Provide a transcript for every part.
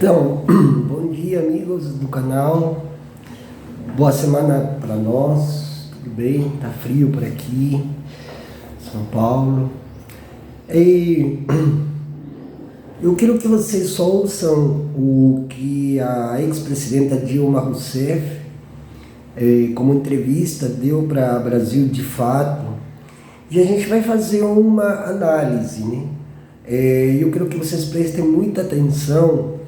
Então, bom dia, amigos do canal. Boa semana para nós. Tudo bem? Tá frio por aqui, São Paulo. E eu quero que vocês ouçam o que a ex-presidenta Dilma Rousseff, como entrevista, deu para Brasil de Fato. E a gente vai fazer uma análise, né? Eu quero que vocês prestem muita atenção,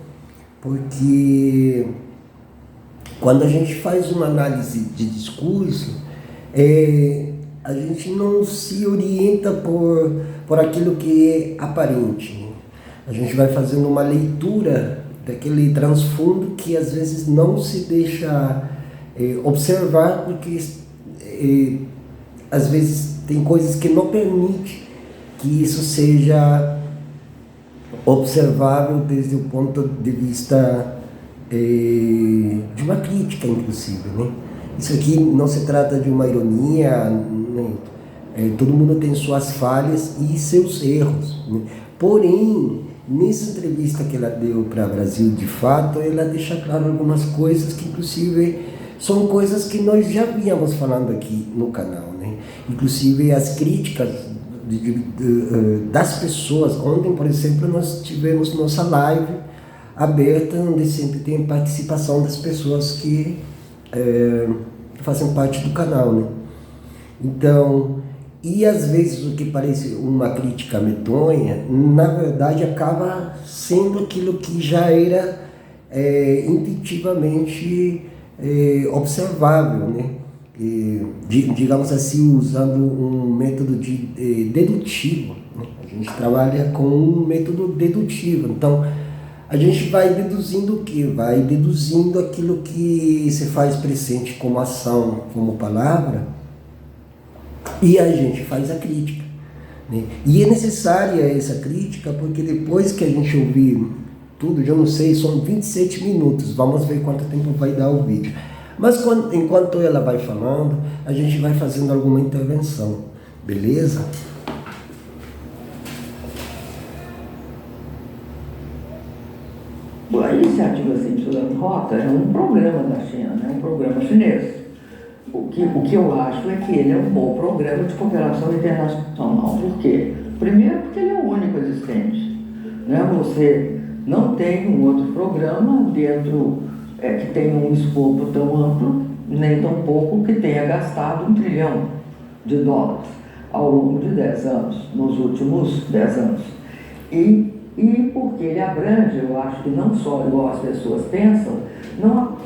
porque quando a gente faz uma análise de discurso, a gente não se orienta por aquilo que é aparente, né? A gente vai fazendo uma leitura daquele transfundo que às vezes não se deixa observar, porque às vezes tem coisas que não permitem que isso seja observável desde o ponto de vista de uma crítica, inclusive, né? Isso aqui não se trata de uma ironia, né? Todo mundo tem suas falhas e seus erros, né? Porém, nessa entrevista que ela deu para Brasil de Fato, ela deixa claro algumas coisas que, inclusive, são coisas que nós já víamos falando aqui no canal, né? Inclusive as críticas das pessoas. Ontem, por exemplo, nós tivemos nossa live aberta, onde sempre tem participação das pessoas que fazem parte do canal, né? Então, e às vezes o que parece uma crítica medonha, na verdade acaba sendo aquilo que já era intuitivamente observável, né? Digamos assim, usando um método dedutivo, né? A gente trabalha com um método dedutivo. Então, a gente vai deduzindo o quê? Vai deduzindo aquilo que se faz presente como ação, como palavra, e a gente faz a crítica, né? E é necessária essa crítica, porque depois que a gente ouvir tudo, eu não sei, são 27 minutos, vamos ver quanto tempo vai dar o vídeo. Mas enquanto ela vai falando, a gente vai fazendo alguma intervenção, beleza? A iniciativa Y Rota é um programa da China, né? Um programa chinês. O que eu acho é que ele é um bom programa de cooperação internacional. Por quê? Primeiro, porque ele é o único existente, né? Você não tem um outro programa dentro que tenha um escopo tão amplo, nem tão pouco que tenha gastado $1 trilhão ao longo de 10 anos, nos últimos 10 anos. E porque ele abrange, eu acho que não só igual as pessoas pensam, não...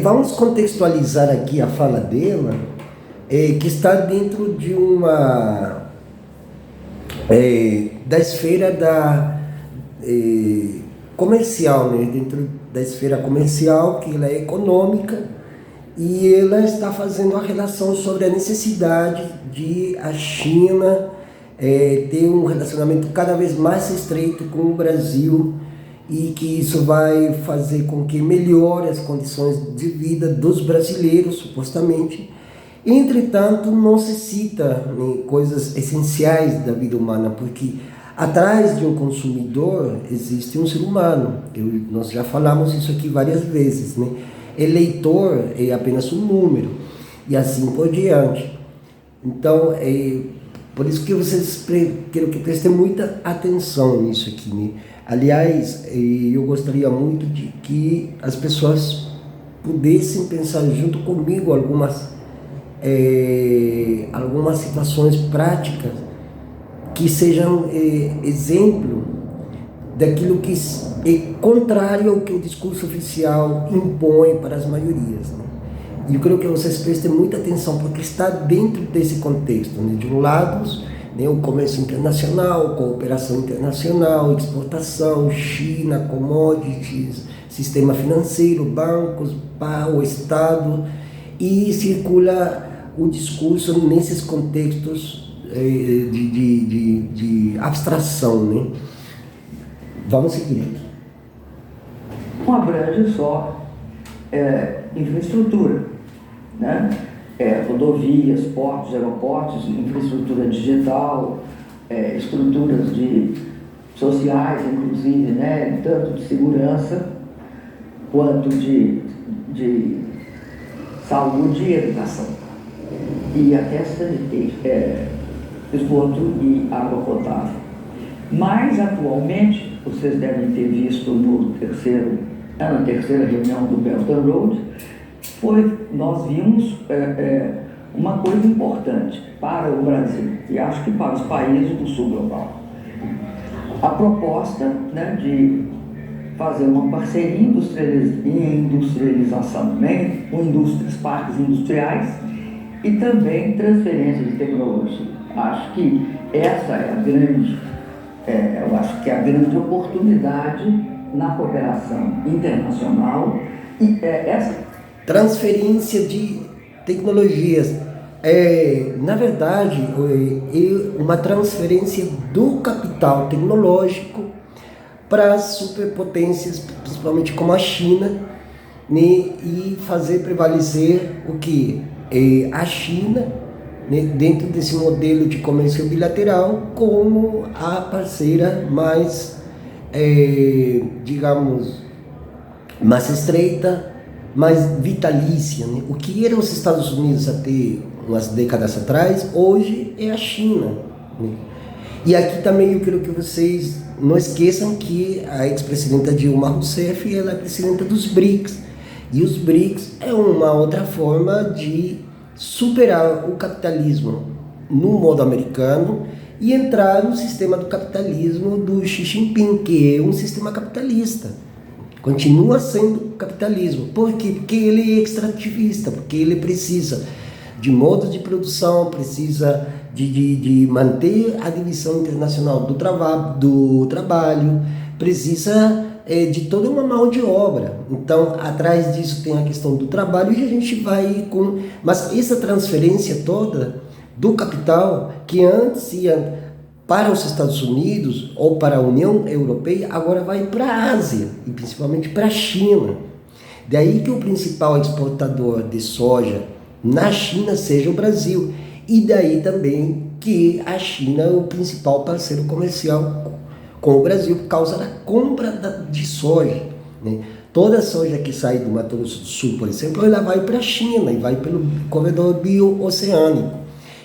Vamos contextualizar aqui a fala dela, que está dentro de da esfera comercial, né? Dentro da esfera comercial, que ela é econômica, e ela está fazendo a relação sobre a necessidade de a China ter um relacionamento cada vez mais estreito com o Brasil, e que isso vai fazer com que melhore as condições de vida dos brasileiros, supostamente. Entretanto, não se cita, né, coisas essenciais da vida humana, porque atrás de um consumidor existe um ser humano. Nós já falamos isso aqui várias vezes, né? Eleitor é apenas um número, e assim por diante. Então, por isso que vocês quero que prestem muita atenção nisso aqui, né? Aliás, eu gostaria muito de que as pessoas pudessem pensar junto comigo algumas situações práticas que sejam exemplo daquilo que é contrário ao que o discurso oficial impõe para as maiorias, né? E eu quero que vocês prestem muita atenção, porque está dentro desse contexto, né? De um lado, né, o comércio internacional, cooperação internacional, exportação, China, commodities, sistema financeiro, bancos, o Estado, e circula o discurso nesses contextos de abstração, né? Vamos seguir aqui. Não abrange só infraestrutura, né? Rodovias, portos, aeroportos, infraestrutura digital, estruturas de sociais, inclusive, né, tanto de segurança quanto de saúde e educação. E até esgoto e água potável. Mas, atualmente, vocês devem ter visto na terceira reunião do Belt and Road, nós vimos uma coisa importante para o Brasil e acho que para os países do sul global. A proposta, né, de fazer uma parceria em industrialização, né, com parques industriais e também transferência de tecnologia. Acho que essa é eu acho que é a grande oportunidade na cooperação internacional e essa transferência de tecnologias. Na verdade, é uma transferência do capital tecnológico para as superpotências, principalmente como a China, né, e fazer prevalecer o que? A China, né, dentro desse modelo de comércio bilateral, como a parceira mais, digamos, mais estreita, mais vitalícia, né? O que eram os Estados Unidos até umas décadas atrás, hoje é a China, né? E aqui também eu quero que vocês não esqueçam que a ex-presidenta Dilma Rousseff, ela é presidenta dos BRICS, e os BRICS é uma outra forma de superar o capitalismo no modo americano e entrar no sistema do capitalismo do Xi Jinping, que é um sistema capitalista. Continua sendo capitalismo. Por quê? Porque ele é extrativista, porque ele precisa de modos de produção, precisa de manter a divisão internacional do trabalho, precisa de toda uma mão de obra. Então, atrás disso tem a questão do trabalho e a gente vai com... Mas essa transferência toda do capital, que antes ia para os Estados Unidos ou para a União Europeia, agora vai para a Ásia e principalmente para a China. Daí que o principal exportador de soja na China seja o Brasil. E daí também que a China é o principal parceiro comercial com o Brasil por causa da compra de soja, né? Toda a soja que sai do Mato Grosso do Sul, por exemplo, ela vai para a China e vai pelo corredor bio-oceânico.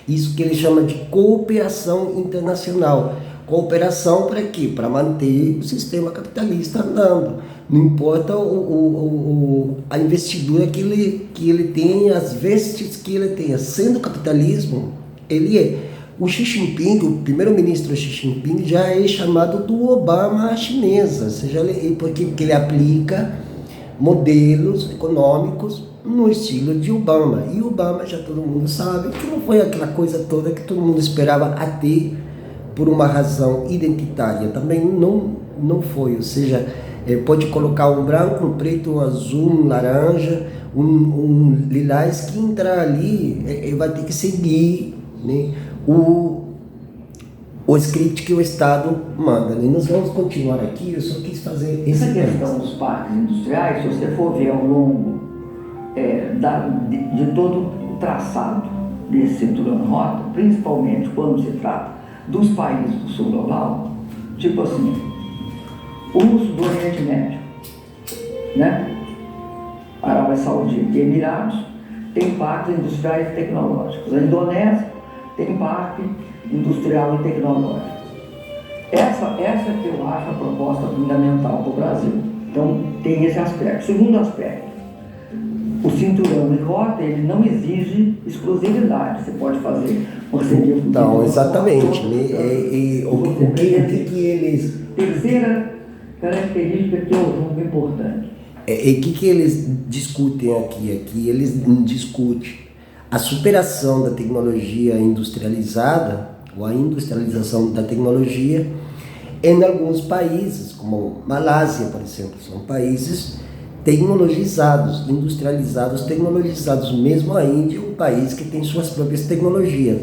Isso que ele chama de cooperação internacional. Cooperação para quê? Para manter o sistema capitalista andando. Não importa a investidura que ele tem, as vestes que ele tenha. Sendo capitalismo, ele é. O Xi Jinping, o primeiro-ministro Xi Jinping, já é chamado do Obama chinesa, porque ele aplica modelos econômicos no estilo de Obama. E Obama, já todo mundo sabe, que não foi aquela coisa toda que todo mundo esperava até por uma razão identitária. Também não foi, ou seja, pode colocar um branco, um preto, um azul, um laranja, um lilás, que entrar ali vai ter que seguir, né, o script que o Estado manda. E nós vamos continuar aqui, eu só quis fazer essa questão dos parques industriais. Se você for ver ao longo de todo o traçado desse cinturão-rota, principalmente quando se trata dos países do sul global, tipo assim, os do Oriente Médio, né? Arábia Saudita e Emirados tem parques industriais e tecnológicos. A Indonésia tem parque industrial e tecnológico. Essa que eu acho a proposta fundamental para o Brasil. Então, tem esse aspecto. Segundo aspecto, o cinturão de rota, ele não exige exclusividade. Você pode fazer parceria com... Então, exatamente. O que eles... Terceira característica que eu julgo importante. O que eles discutem aqui? Aqui eles discutem a superação da tecnologia industrializada, ou a industrialização da tecnologia, em alguns países, como Malásia, por exemplo, são países tecnologizados, industrializados, tecnologizados. Mesmo a Índia é um país que tem suas próprias tecnologias.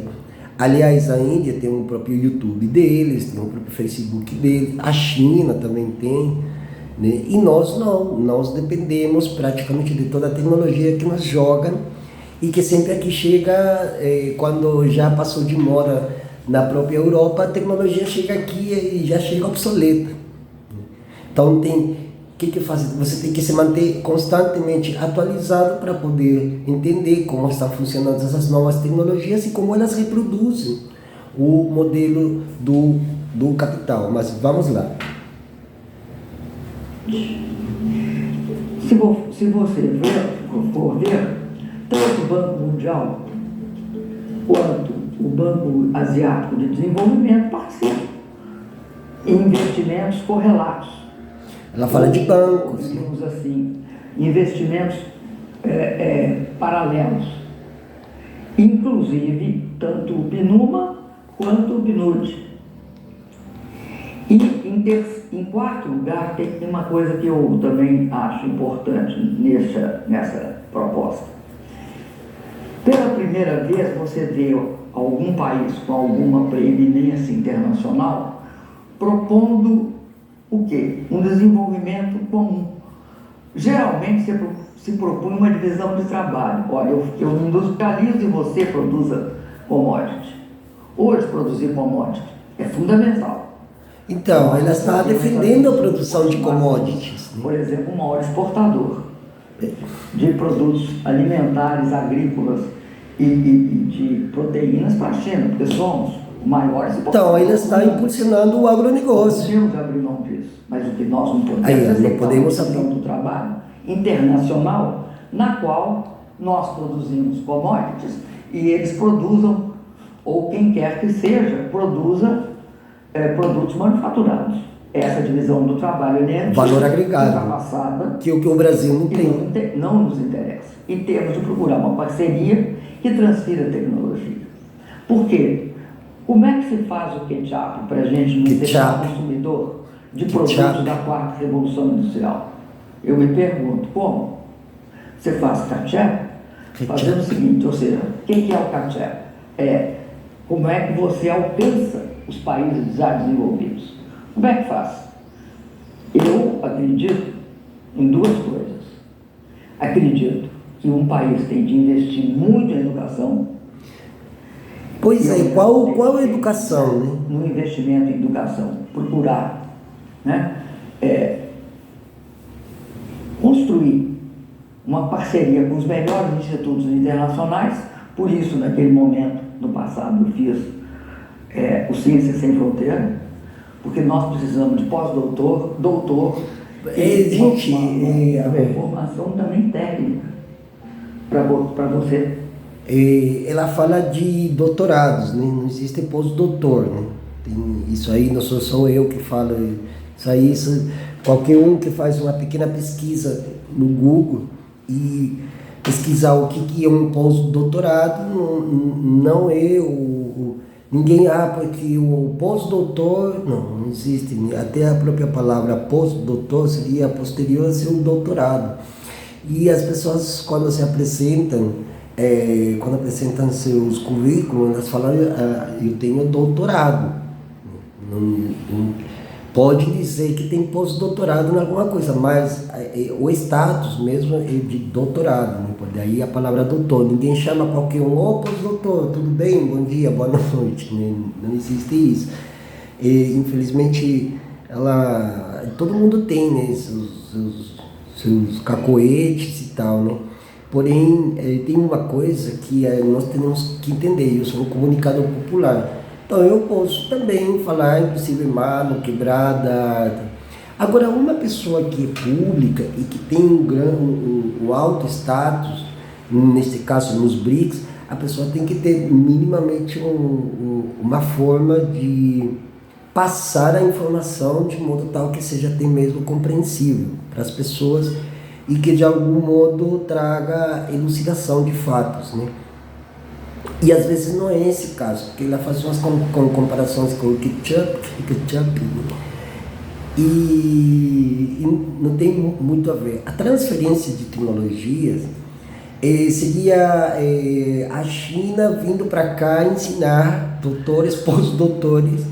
Aliás, a Índia tem o próprio YouTube deles, tem o próprio Facebook deles, a China também tem, né? E nós não, nós dependemos praticamente de toda a tecnologia que nos jogam, e que sempre aqui chega quando já passou de moda na própria Europa, a tecnologia chega aqui e já chega obsoleta. Então que faz? Você tem que se manter constantemente atualizado para poder entender como estão funcionando essas novas tecnologias e como elas reproduzem o modelo do capital. Mas vamos lá. Se você for ver, tanto o Banco Mundial quanto o Banco Asiático de Desenvolvimento participam em investimentos correlatos. Ela fala de bancos, digamos assim, investimentos paralelos. Inclusive, tanto o PNUMA quanto o PNUD. E, em quarto lugar, tem uma coisa que eu também acho importante nessa proposta. Pela primeira vez, você vê algum país com alguma preeminência internacional propondo o quê? Um desenvolvimento comum. Geralmente se propõe uma divisão de trabalho. Olha, eu industrializo e você produza commodity. Hoje, produzir commodity é fundamental. Então, ela está defendendo a produção de commodities. Por exemplo, o maior exportador de produtos alimentares, agrícolas e de proteínas para a China, porque somos o maior exportador. Então, ela está impulsionando o agronegócio. Podemos abrir mão disso, mas o que nós não podemos não podemos abrir mão do trabalho internacional, na qual nós produzimos commodities e eles produzam, ou quem quer que seja, produza produtos manufaturados. Essa divisão do trabalho é valor agregado, ultrapassada, que o Brasil não tem. Não nos interessa. E temos de procurar uma parceria que transfira tecnologia. Por quê? Como é que se faz o ketchup para a gente não ser consumidor de produtos da quarta revolução industrial? Eu me pergunto, como? Você faz ketchup fazendo o seguinte, ou seja, o que é o ketchup? Como é que você alcança os países já desenvolvidos? Como é que faz? Eu acredito em duas coisas. Acredito que um país tem de investir muito em educação. Pois é, qual a educação, né? No investimento em educação, procurar, né, construir uma parceria com os melhores institutos internacionais. Por isso, naquele momento, no passado, eu fiz o Ciências Sem Fronteira, porque nós precisamos de pós-doutor, doutor, uma formação também técnica para você. Ela fala de doutorados, né? Não existe pós-doutor, né? Isso aí não sou só eu que falo, qualquer um que faz uma pequena pesquisa no Google e pesquisar o que é um pós-doutorado, não é ninguém, porque o pós-doutor, não existe, até a própria palavra pós-doutor seria posterior a seu doutorado. E as pessoas, quando se apresentam, quando apresentam seus currículos, elas falam, eu tenho doutorado. Pode dizer que tem pós-doutorado em alguma coisa, mas o status mesmo é de doutorado, né? Daí a palavra doutor, ninguém chama qualquer um, pós-doutor, tudo bem, bom dia, boa noite, né? Não existe isso. Infelizmente, todo mundo tem, né, seus cacoetes e tal, né? Porém, tem uma coisa que nós temos que entender, eu sou um comunicador popular. Então eu posso também falar, inclusive, mano, quebrada. Agora, uma pessoa que é pública e que tem um alto status, nesse caso nos BRICS, a pessoa tem que ter minimamente uma forma de passar a informação de modo tal que seja até mesmo compreensível para as pessoas e que de algum modo traga elucidação de fatos, né? E às vezes não é esse caso, porque ela faz umas comparações com o ketchup, e não tem muito a ver. A transferência de tecnologias seria a China vindo para cá ensinar doutores, pós-doutores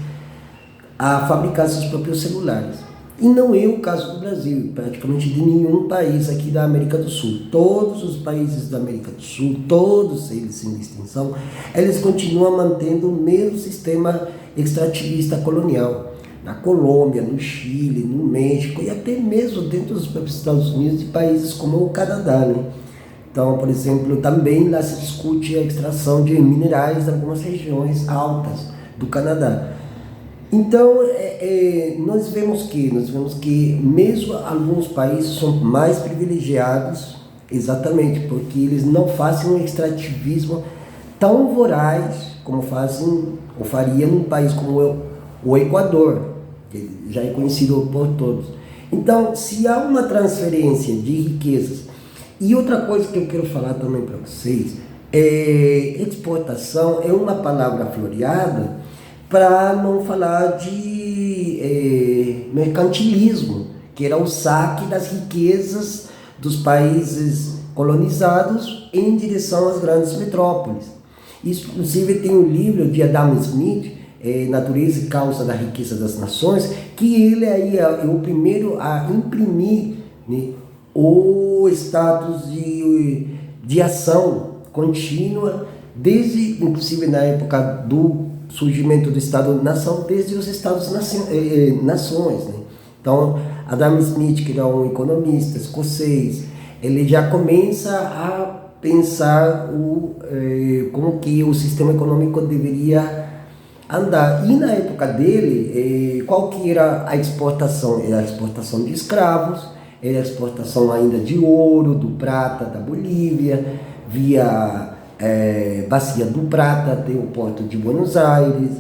a fabricar seus próprios celulares. E não é o caso do Brasil, praticamente de nenhum país aqui da América do Sul. Todos os países da América do Sul, todos eles sem distinção, eles continuam mantendo o mesmo sistema extrativista colonial. Na Colômbia, no Chile, no México e até mesmo dentro dos próprios Estados Unidos e países como o Canadá, né? Então, por exemplo, também lá se discute a extração de minerais em algumas regiões altas do Canadá. Então, nós vemos que mesmo alguns países são mais privilegiados, exatamente porque eles não fazem um extrativismo tão voraz como fazem ou faria num país como o Equador, que já é conhecido por todos. Então, se há uma transferência de riquezas, e outra coisa que eu quero falar também para vocês, exportação é uma palavra floreada para não falar de mercantilismo, que era o saque das riquezas dos países colonizados em direção às grandes metrópoles. Isso, inclusive, tem um livro de Adam Smith, Natureza e Causa da Riqueza das Nações, que ele aí é o primeiro a imprimir, né, o status de ação contínua, desde, inclusive, na época do surgimento do Estado-nação, desde os Estados-nações, né? Então, Adam Smith, que era um economista escocês, ele já começa a pensar como que o sistema econômico deveria andar. E na época dele, qual que era a exportação? Era a exportação de escravos, era a exportação ainda de ouro, do prata da Bolívia, via Bacia do Prata até o porto de Buenos Aires,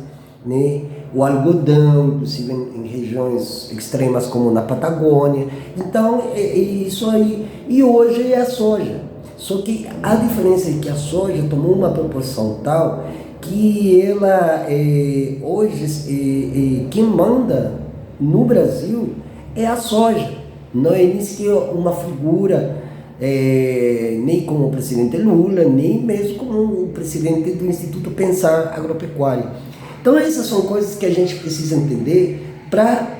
né? O algodão, inclusive em regiões extremas como na Patagônia. Então, isso aí. E hoje é a soja. Só que a diferença é que a soja tomou uma proporção tal que ela, hoje, quem manda no Brasil é a soja. Não existe uma figura, nem como o presidente Lula, nem mesmo como o presidente do Instituto Pensar Agropecuário. Então essas são coisas que a gente precisa entender para,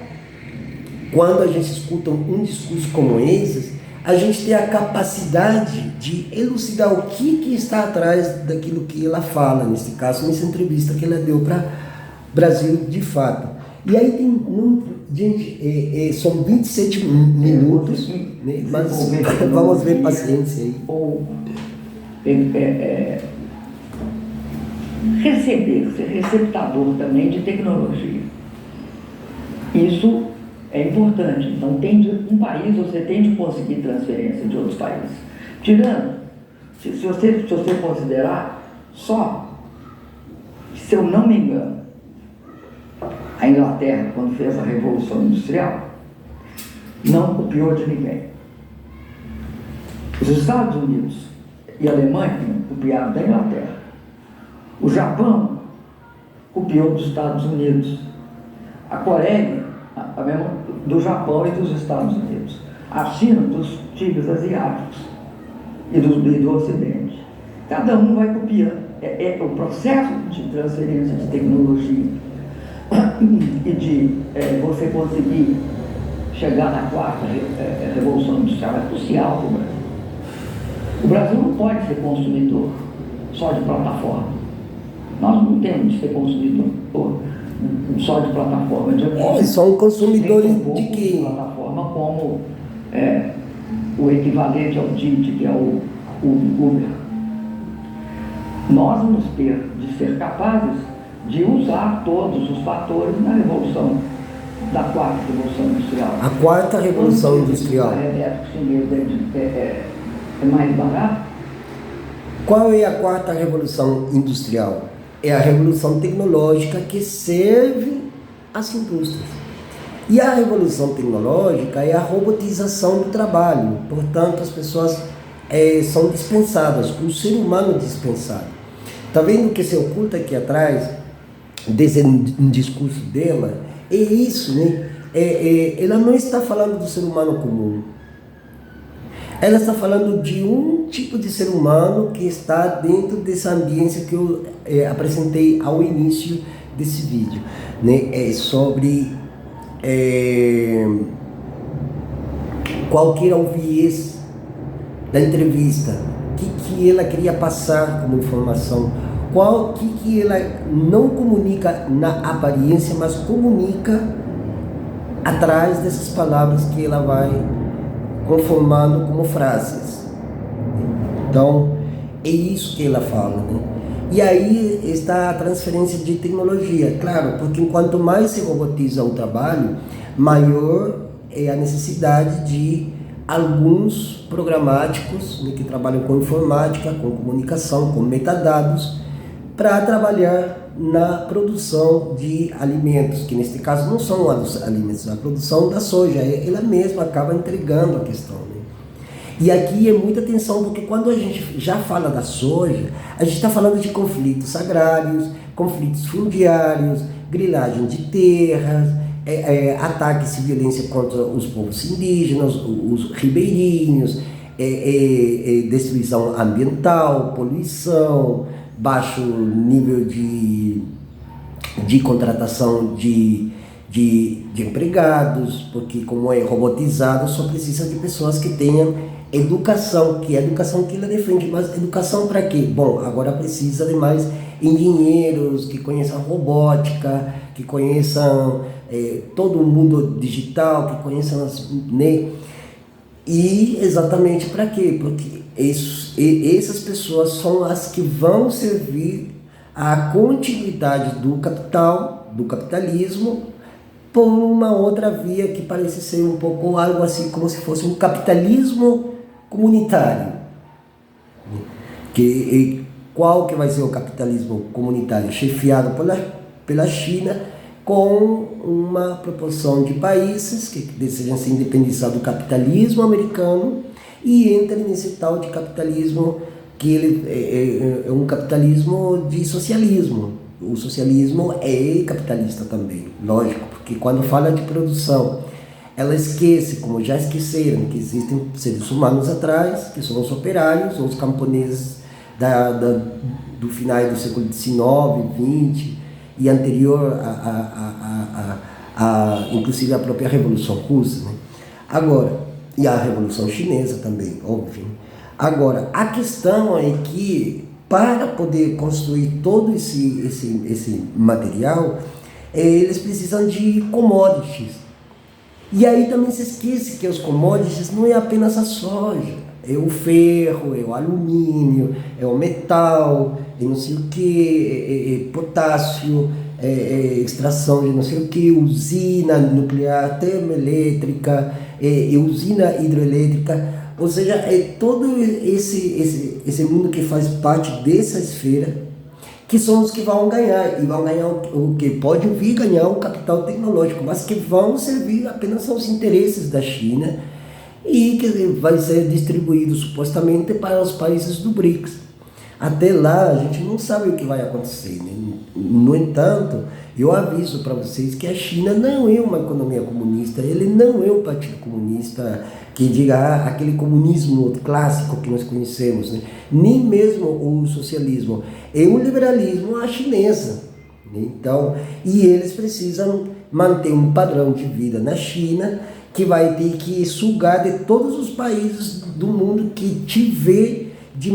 quando a gente escuta um discurso como esse, a gente ter a capacidade de elucidar o que está atrás daquilo que ela fala, nesse caso, nessa entrevista que ela deu para Brasil de Fato. E aí tem muito, gente, são 27 minutos, né? Mas vamos ver paciência aí. Ou ser receptador também de tecnologia. Isso é importante. Então, um país você tem de conseguir transferência de outros países. Tirando, se você considerar só, se eu não me engano, a Inglaterra, quando fez a Revolução Industrial, não copiou de ninguém. Os Estados Unidos e a Alemanha copiaram da Inglaterra. O Japão copiou dos Estados Unidos. A Coreia, a mesma do Japão e dos Estados Unidos. A China dos tigres asiáticos e do Ocidente. Cada um vai copiando. O processo de transferência de tecnologia e de você conseguir chegar na quarta revolução industrial é crucial para o Brasil. O Brasil não pode ser consumidor só de plataforma. Nós não temos de ser consumidor só de plataforma. São consumidores de que? Plataforma como o equivalente ao Didi, que é o Uber. Nós vamos ter de ser capazes de usar todos os fatores na revolução, da quarta revolução industrial. A quarta revolução industrial. É mais barato? Qual é a quarta revolução industrial? É a revolução tecnológica que serve às indústrias. E a revolução tecnológica é a robotização do trabalho. Portanto, as pessoas são dispensadas, o ser humano é dispensado. Está vendo o que se oculta aqui atrás desse discurso dela? É isso, né? Ela não está falando do ser humano comum. Ela está falando de um tipo de ser humano que está dentro dessa ambiência que eu apresentei ao início desse vídeo, né? Sobre qual que era o viés da entrevista, o que ela queria passar como informação, qual que ela não comunica na aparência, mas comunica atrás dessas palavras que ela vai conformando como frases. Então, é isso que ela fala, né? E aí está a transferência de tecnologia, claro, porque quanto mais se robotiza o trabalho, maior é a necessidade de alguns programáticos, né, que trabalham com informática, com comunicação, com metadados, para trabalhar na produção de alimentos, que neste caso não são os alimentos, a produção da soja, ela mesma acaba entregando a questão, né? E aqui é muita atenção, porque quando a gente já fala da soja, a gente está falando de conflitos agrários, conflitos fundiários, grilagem de terras, ataques e violência contra os povos indígenas, os ribeirinhos, destruição ambiental, poluição, baixo nível de contratação de empregados, porque como é robotizado, só precisa de pessoas que tenham educação, que é a educação que ela defende. Mas educação para quê? Bom, agora precisa de mais engenheiros que conheçam robótica, que conheçam todo o mundo digital, que conheçam né? E exatamente para quê? Porque essas pessoas são as que vão servir à continuidade do capital, do capitalismo, por uma outra via que parece ser um pouco algo assim como se fosse um capitalismo comunitário. Qual que vai ser o capitalismo comunitário? Chefiado pela China, com uma proporção de países que desejam se independizar do capitalismo americano e entrem nesse tal de capitalismo que ele é um capitalismo de socialismo. O socialismo é capitalista também, lógico, porque quando fala de produção, ela esquece, como já esqueceram, que existem seres humanos atrás, que são os operários, ou os camponeses do final do século XIX, XX, e anterior inclusive a própria Revolução Russa, né? Agora, e a Revolução Chinesa também, óbvio. Agora, a questão é que para poder construir todo esse material, eles precisam de commodities. E aí também se esquece que os commodities não é apenas a soja, é o ferro, é o alumínio, é o metal, é não sei o que, é potássio, extração de não sei o que, usina nuclear, termoelétrica, usina hidroelétrica. Ou seja, é todo esse mundo que faz parte dessa esfera, que são os que vão ganhar, e vão ganhar o que pode vir ganhar o capital tecnológico, mas que vão servir apenas aos interesses da China e que vai ser distribuído supostamente para os países do BRICS. Até lá a gente não sabe o que vai acontecer, né? No entanto, eu aviso para vocês que a China não é uma economia comunista, ele não é um partido comunista que diga aquele comunismo clássico que nós conhecemos, né? Nem mesmo o socialismo, é um liberalismo à chinesa, né? Então, e eles precisam manter um padrão de vida na China que vai ter que sugar de todos os países do mundo que tiver de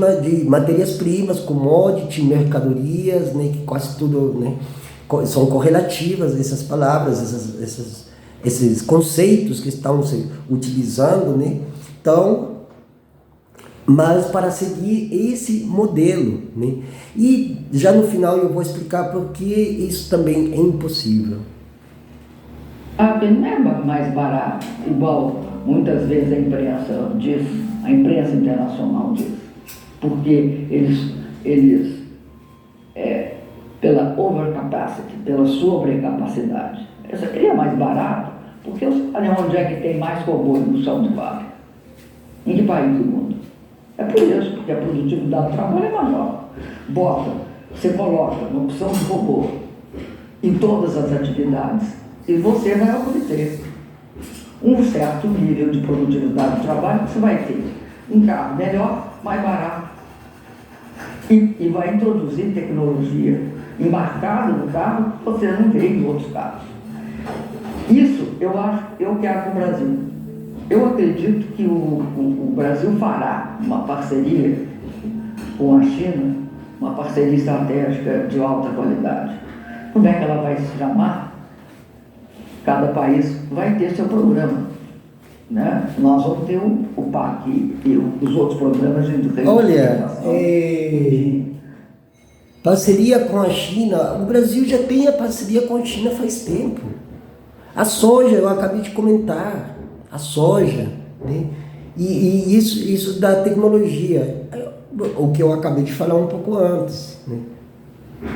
matérias-primas, commodity, mercadorias, né, que quase tudo, né, são correlativas essas palavras, esses conceitos que estão se utilizando, né? Então, mas para seguir esse modelo, né? E já no final eu vou explicar por que isso também é impossível. Não é mais barato, igual muitas vezes a imprensa diz, a imprensa internacional diz, porque eles pela overcapacity, pela sobrecapacidade. Essa seria mais barato, porque onde é que tem mais robô no chão de fábrica? Em que país do mundo? É por isso, porque a produtividade do trabalho é maior. Você coloca uma opção de robô em todas as atividades e você vai obter um certo nível de produtividade do trabalho que você vai ter um carro melhor, mais barato, e vai introduzir tecnologia embarcada no carro que você não vê em outros carros. Isso eu quero para o Brasil. Eu acredito que o Brasil fará uma parceria com a China, uma parceria estratégica de alta qualidade. Como é que ela vai se chamar? Cada país vai ter seu programa, né? Nós vamos ter o PAC e os outros programas de Olha, parceria com a China, o Brasil já tem a parceria com a China faz tempo. A soja, eu acabei de comentar, a soja, né? E isso da tecnologia, o que eu acabei de falar um pouco antes, né?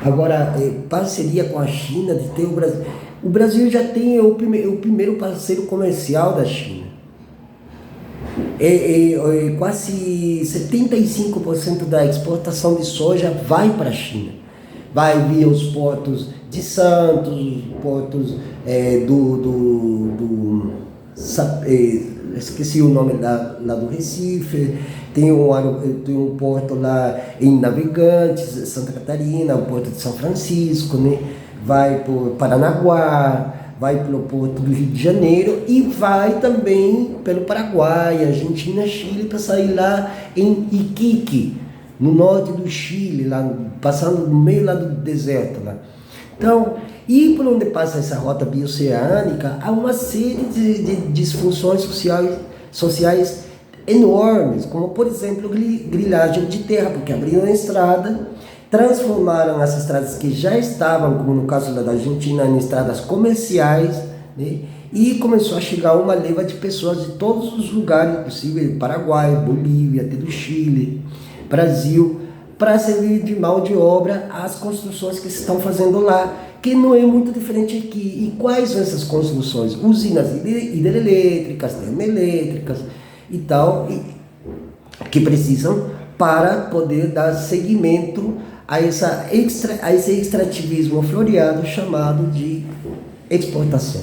Agora, parceria com a China, de ter o Brasil. O Brasil já tem o primeiro parceiro comercial da China. Quase 75% da exportação de soja vai para a China. Vai via os portos de Santos, portos esqueci o nome lá do Recife, tem um porto lá em Navegantes, Santa Catarina, o porto de São Francisco, né? Vai por Paranaguá, vai pelo porto do Rio de Janeiro e vai também pelo Paraguai, Argentina, Chile, para sair lá em Iquique, no norte do Chile, lá, passando no meio lá do deserto lá. Então, e por onde passa essa rota bioceânica, há uma série de disfunções sociais enormes, como por exemplo grilagem de terra, porque abriram a estrada, transformaram as estradas que já estavam, como no caso da Argentina, em estradas comerciais, né? E começou a chegar uma leva de pessoas de todos os lugares possíveis, Paraguai, Bolívia, até do Chile, Brasil, para servir de mão de obra às construções que se estão fazendo lá, que não é muito diferente aqui. E quais são essas construções? Usinas hidrelétricas, termoelétricas e tal, que precisam para poder dar seguimento a esse extrativismo floreado chamado de exportação.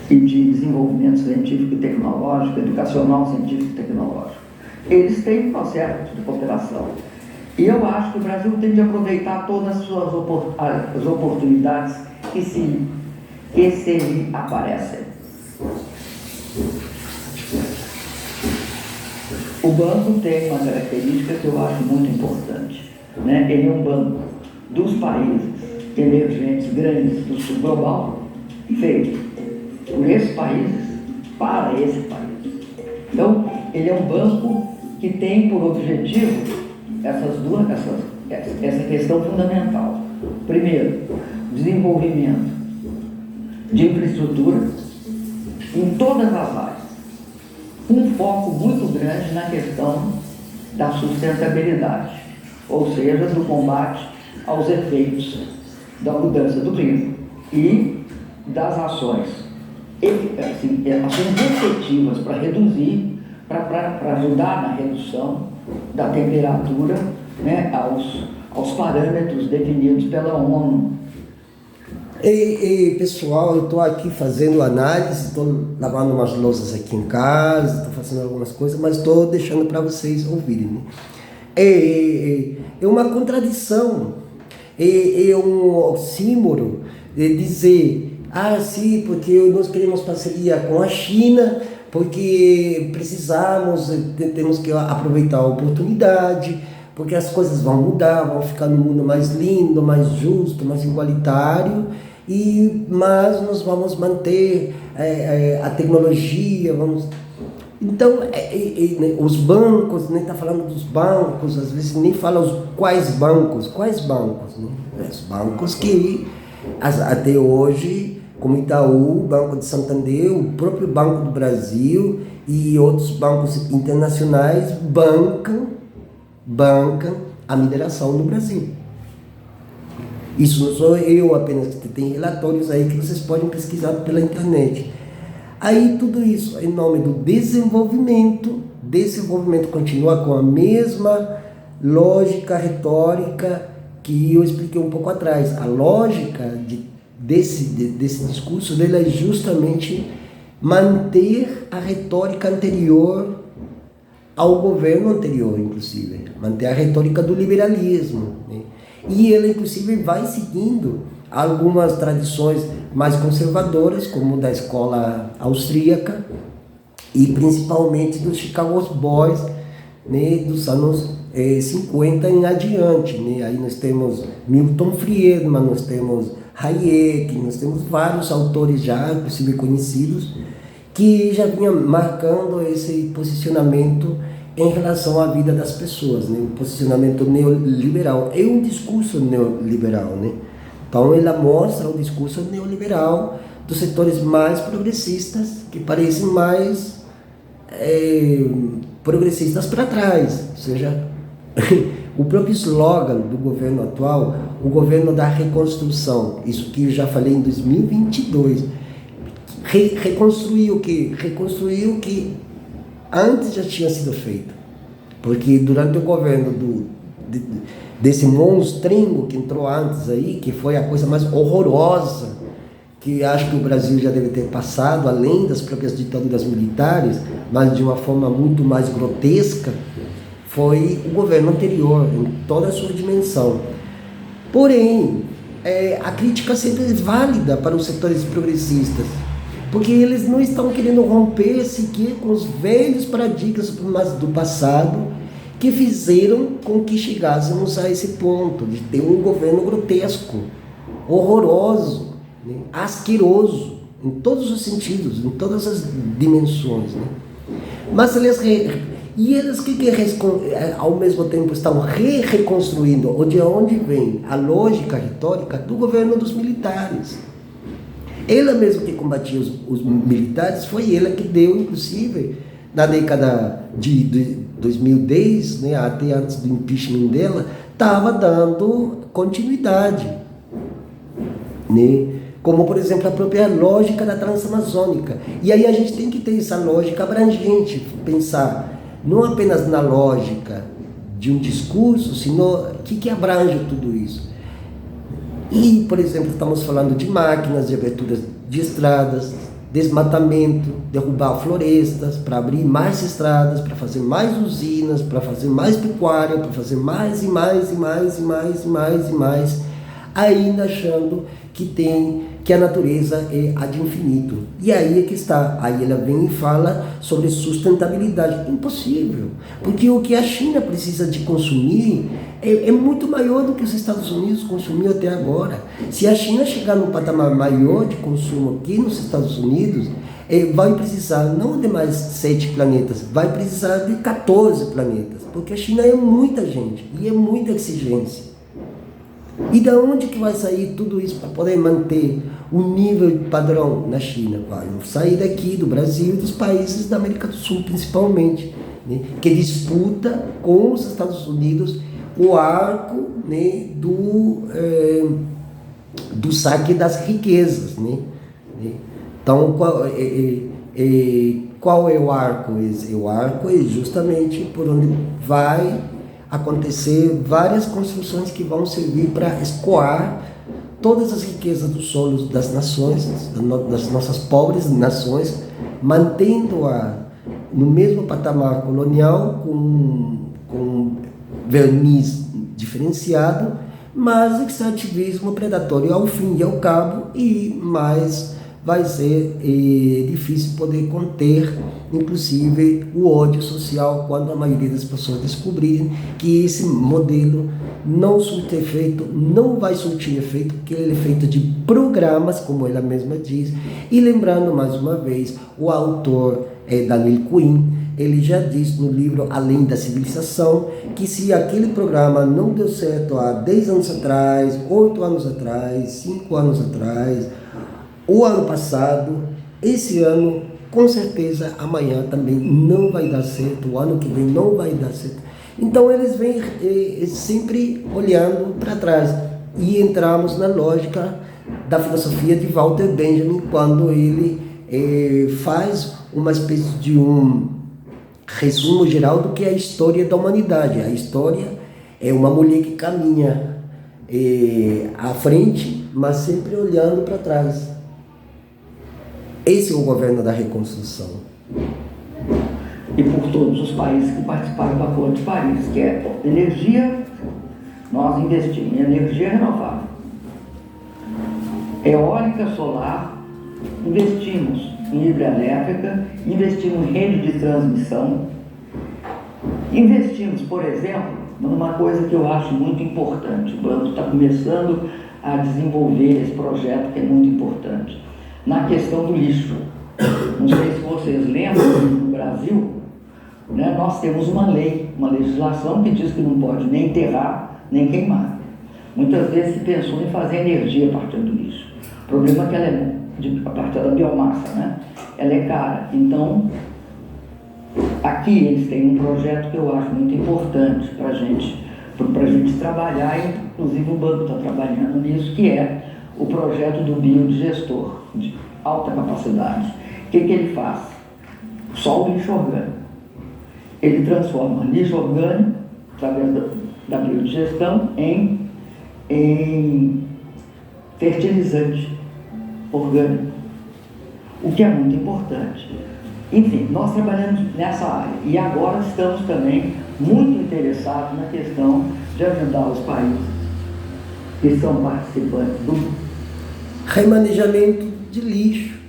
E de desenvolvimento científico e tecnológico, educacional, científico e tecnológico. Eles têm um processo de cooperação. E eu acho que o Brasil tem de aproveitar todas as suas as oportunidades que se lhe aparecem. O banco tem uma característica que eu acho muito importante, né? Ele é um banco dos países emergentes grandes do sul global, feito por esses países, para esse país. Então, ele é um banco que tem por objetivo essa questão fundamental. Primeiro, desenvolvimento de infraestrutura em todas as áreas. Um foco muito grande na questão da sustentabilidade, ou seja, do combate aos efeitos da mudança do clima e das ações efetivas para reduzir, para ajudar na redução da temperatura, né, aos parâmetros definidos pela ONU. Pessoal, eu estou aqui fazendo análise, estou lavando umas louças aqui em casa, estou fazendo algumas coisas, mas estou deixando para vocês ouvirem, né? É uma contradição, é um oxímoro dizer, sim, porque nós queremos parceria com a China, porque temos que aproveitar a oportunidade, porque as coisas vão mudar, vão ficar no mundo mais lindo, mais justo, mais igualitário, mas nós vamos manter a tecnologia, Então, os bancos, nem está falando dos bancos, às vezes nem fala quais bancos, né? Os bancos que até hoje, como Itaú, Banco de Santander, o próprio Banco do Brasil e outros bancos internacionais bancam a mineração no Brasil. Isso não sou eu apenas, que tem relatórios aí que vocês podem pesquisar pela internet. Aí tudo isso em nome do desenvolvimento continua com a mesma lógica retórica que eu expliquei um pouco atrás. A lógica desse discurso dele é justamente manter a retórica anterior ao governo anterior, inclusive, manter a retórica do liberalismo, né? E ele, inclusive, vai seguindo algumas tradições mais conservadoras, como da escola austríaca, e principalmente dos Chicago Boys, né, dos anos 50 em adiante, né? Aí nós temos Milton Friedman, nós temos Hayek, nós temos vários autores já, inclusive conhecidos, que já vinham marcando esse posicionamento em relação à vida das pessoas, né? Um posicionamento neoliberal. É um discurso neoliberal, né? Então ela mostra o discurso neoliberal dos setores mais progressistas, que parecem mais progressistas para trás, ou seja, o próprio slogan do governo atual, o governo da reconstrução, isso que eu já falei em 2022, reconstruiu o que? Reconstruiu o que antes já tinha sido feito, porque durante o governo desse monstrinho que entrou antes aí, que foi a coisa mais horrorosa, que acho que o Brasil já deve ter passado, além das próprias ditaduras militares, mas de uma forma muito mais grotesca, foi o governo anterior, em toda a sua dimensão. Porém, a crítica sempre é válida para os setores progressistas, porque eles não estão querendo romper sequer com os velhos paradigmas do passado que fizeram com que chegássemos a esse ponto de ter um governo grotesco, horroroso, né? Asqueroso, em todos os sentidos, em todas as dimensões, né? Mas eles ao mesmo tempo estão reconstruindo de onde vem a lógica retórica do governo dos militares. Ela mesmo que combatia os militares, foi ela que deu, inclusive, na década de 2010, né, até antes do impeachment dela, estava dando continuidade, né? Como, por exemplo, a própria lógica da Transamazônica. E aí a gente tem que ter essa lógica abrangente, pensar não apenas na lógica de um discurso, sino o que abrange tudo isso. E, por exemplo, estamos falando de máquinas, de aberturas de estradas, desmatamento, derrubar florestas para abrir mais estradas, para fazer mais usinas, para fazer mais pecuária, para fazer mais e mais e mais e mais e mais e mais, ainda achando que a natureza é ad infinito. E aí é que está. Aí ela vem e fala sobre sustentabilidade. Impossível, porque o que a China precisa de consumir é muito maior do que os Estados Unidos consumiu até agora. Se a China chegar num patamar maior de consumo aqui nos Estados Unidos, vai precisar não de mais 7 planetas, vai precisar de 14 planetas, porque a China é muita gente e é muita exigência. E da onde que vai sair tudo isso para poder manter o nível padrão na China? Vai sair daqui do Brasil e dos países da América do Sul, principalmente, né, que disputa com os Estados Unidos o arco, né, do saque das riquezas, né? Então, qual é o arco? O arco é justamente por onde vai acontecer várias construções que vão servir para escoar todas as riquezas dos solos das nações, das nossas pobres nações, mantendo-a no mesmo patamar colonial, com verniz diferenciado, mas extrativismo predatório ao fim e ao cabo, e mais vai ser difícil poder conter, inclusive, o ódio social quando a maioria das pessoas descobrirem que esse modelo não surte efeito, não vai surtir efeito, porque ele é feito de programas, como ela mesma diz. E lembrando mais uma vez, o autor Daniel Quinn, ele já diz no livro Além da Civilização, que se aquele programa não deu certo há 10 anos atrás, 8 anos atrás, 5 anos atrás, o ano passado, esse ano, com certeza amanhã também não vai dar certo, o ano que vem não vai dar certo. Então eles vêm sempre olhando para trás, e entramos na lógica da filosofia de Walter Benjamin, quando ele faz uma espécie de um resumo geral do que é a história da humanidade. A história é uma mulher que caminha à frente, mas sempre olhando para trás. Esse é o governo da reconstrução. E por todos os países que participaram do Acordo de Paris, que é energia, nós investimos em energia renovável. Eólica, solar, investimos em hidrelétrica, investimos em rede de transmissão, investimos, por exemplo, numa coisa que eu acho muito importante. O banco está começando a desenvolver esse projeto que é muito importante, na questão do lixo. Não sei se vocês lembram, no Brasil, né, nós temos uma lei, uma legislação que diz que não pode nem enterrar, nem queimar. Muitas vezes se pensou em fazer energia a partir do lixo. O problema é que ela é a partir da biomassa, né? Ela é cara. Então, aqui eles têm um projeto que eu acho muito importante para a gente trabalhar, e inclusive o banco está trabalhando nisso, que é o projeto do biodigestor de alta capacidade. O que ele faz? Só o lixo orgânico. Ele transforma lixo orgânico, através da biodigestão, em fertilizante orgânico, o que é muito importante. Enfim, nós trabalhamos nessa área e agora estamos também muito interessados na questão de ajudar os países que são participantes do remanejamento de lixo.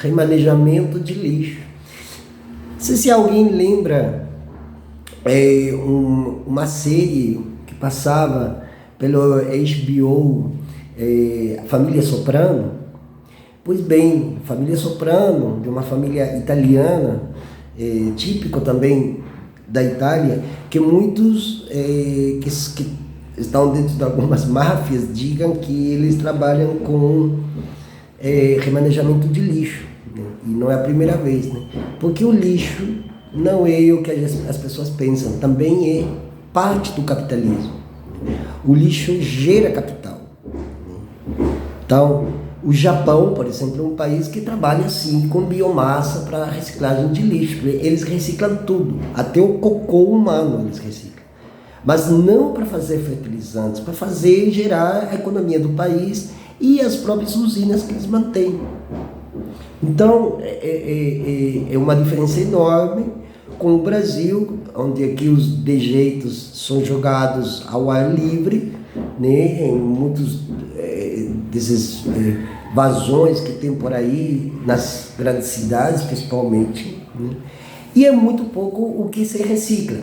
Remanejamento de lixo. Não sei se alguém lembra uma série que passava pelo HBO, a Família Soprano. Pois bem, Família Soprano, de uma família italiana, típico também da Itália, que muitos que estão dentro de algumas máfias digam que eles trabalham com remanejamento de lixo, né? E não é a primeira vez, né? Porque o lixo não é o que as pessoas pensam, também é parte do capitalismo. O lixo gera capital. Então, o Japão, por exemplo, é um país que trabalha assim com biomassa para reciclagem de lixo. Eles reciclam tudo, até o cocô humano eles reciclam. Mas não para fazer fertilizantes, para gerar a economia do país e as próprias usinas que eles mantêm. Então, é uma diferença enorme com o Brasil, onde aqui os dejeitos são jogados ao ar livre, né, em muitos desses vazões que tem por aí, nas grandes cidades principalmente, né? E é muito pouco o que se recicla.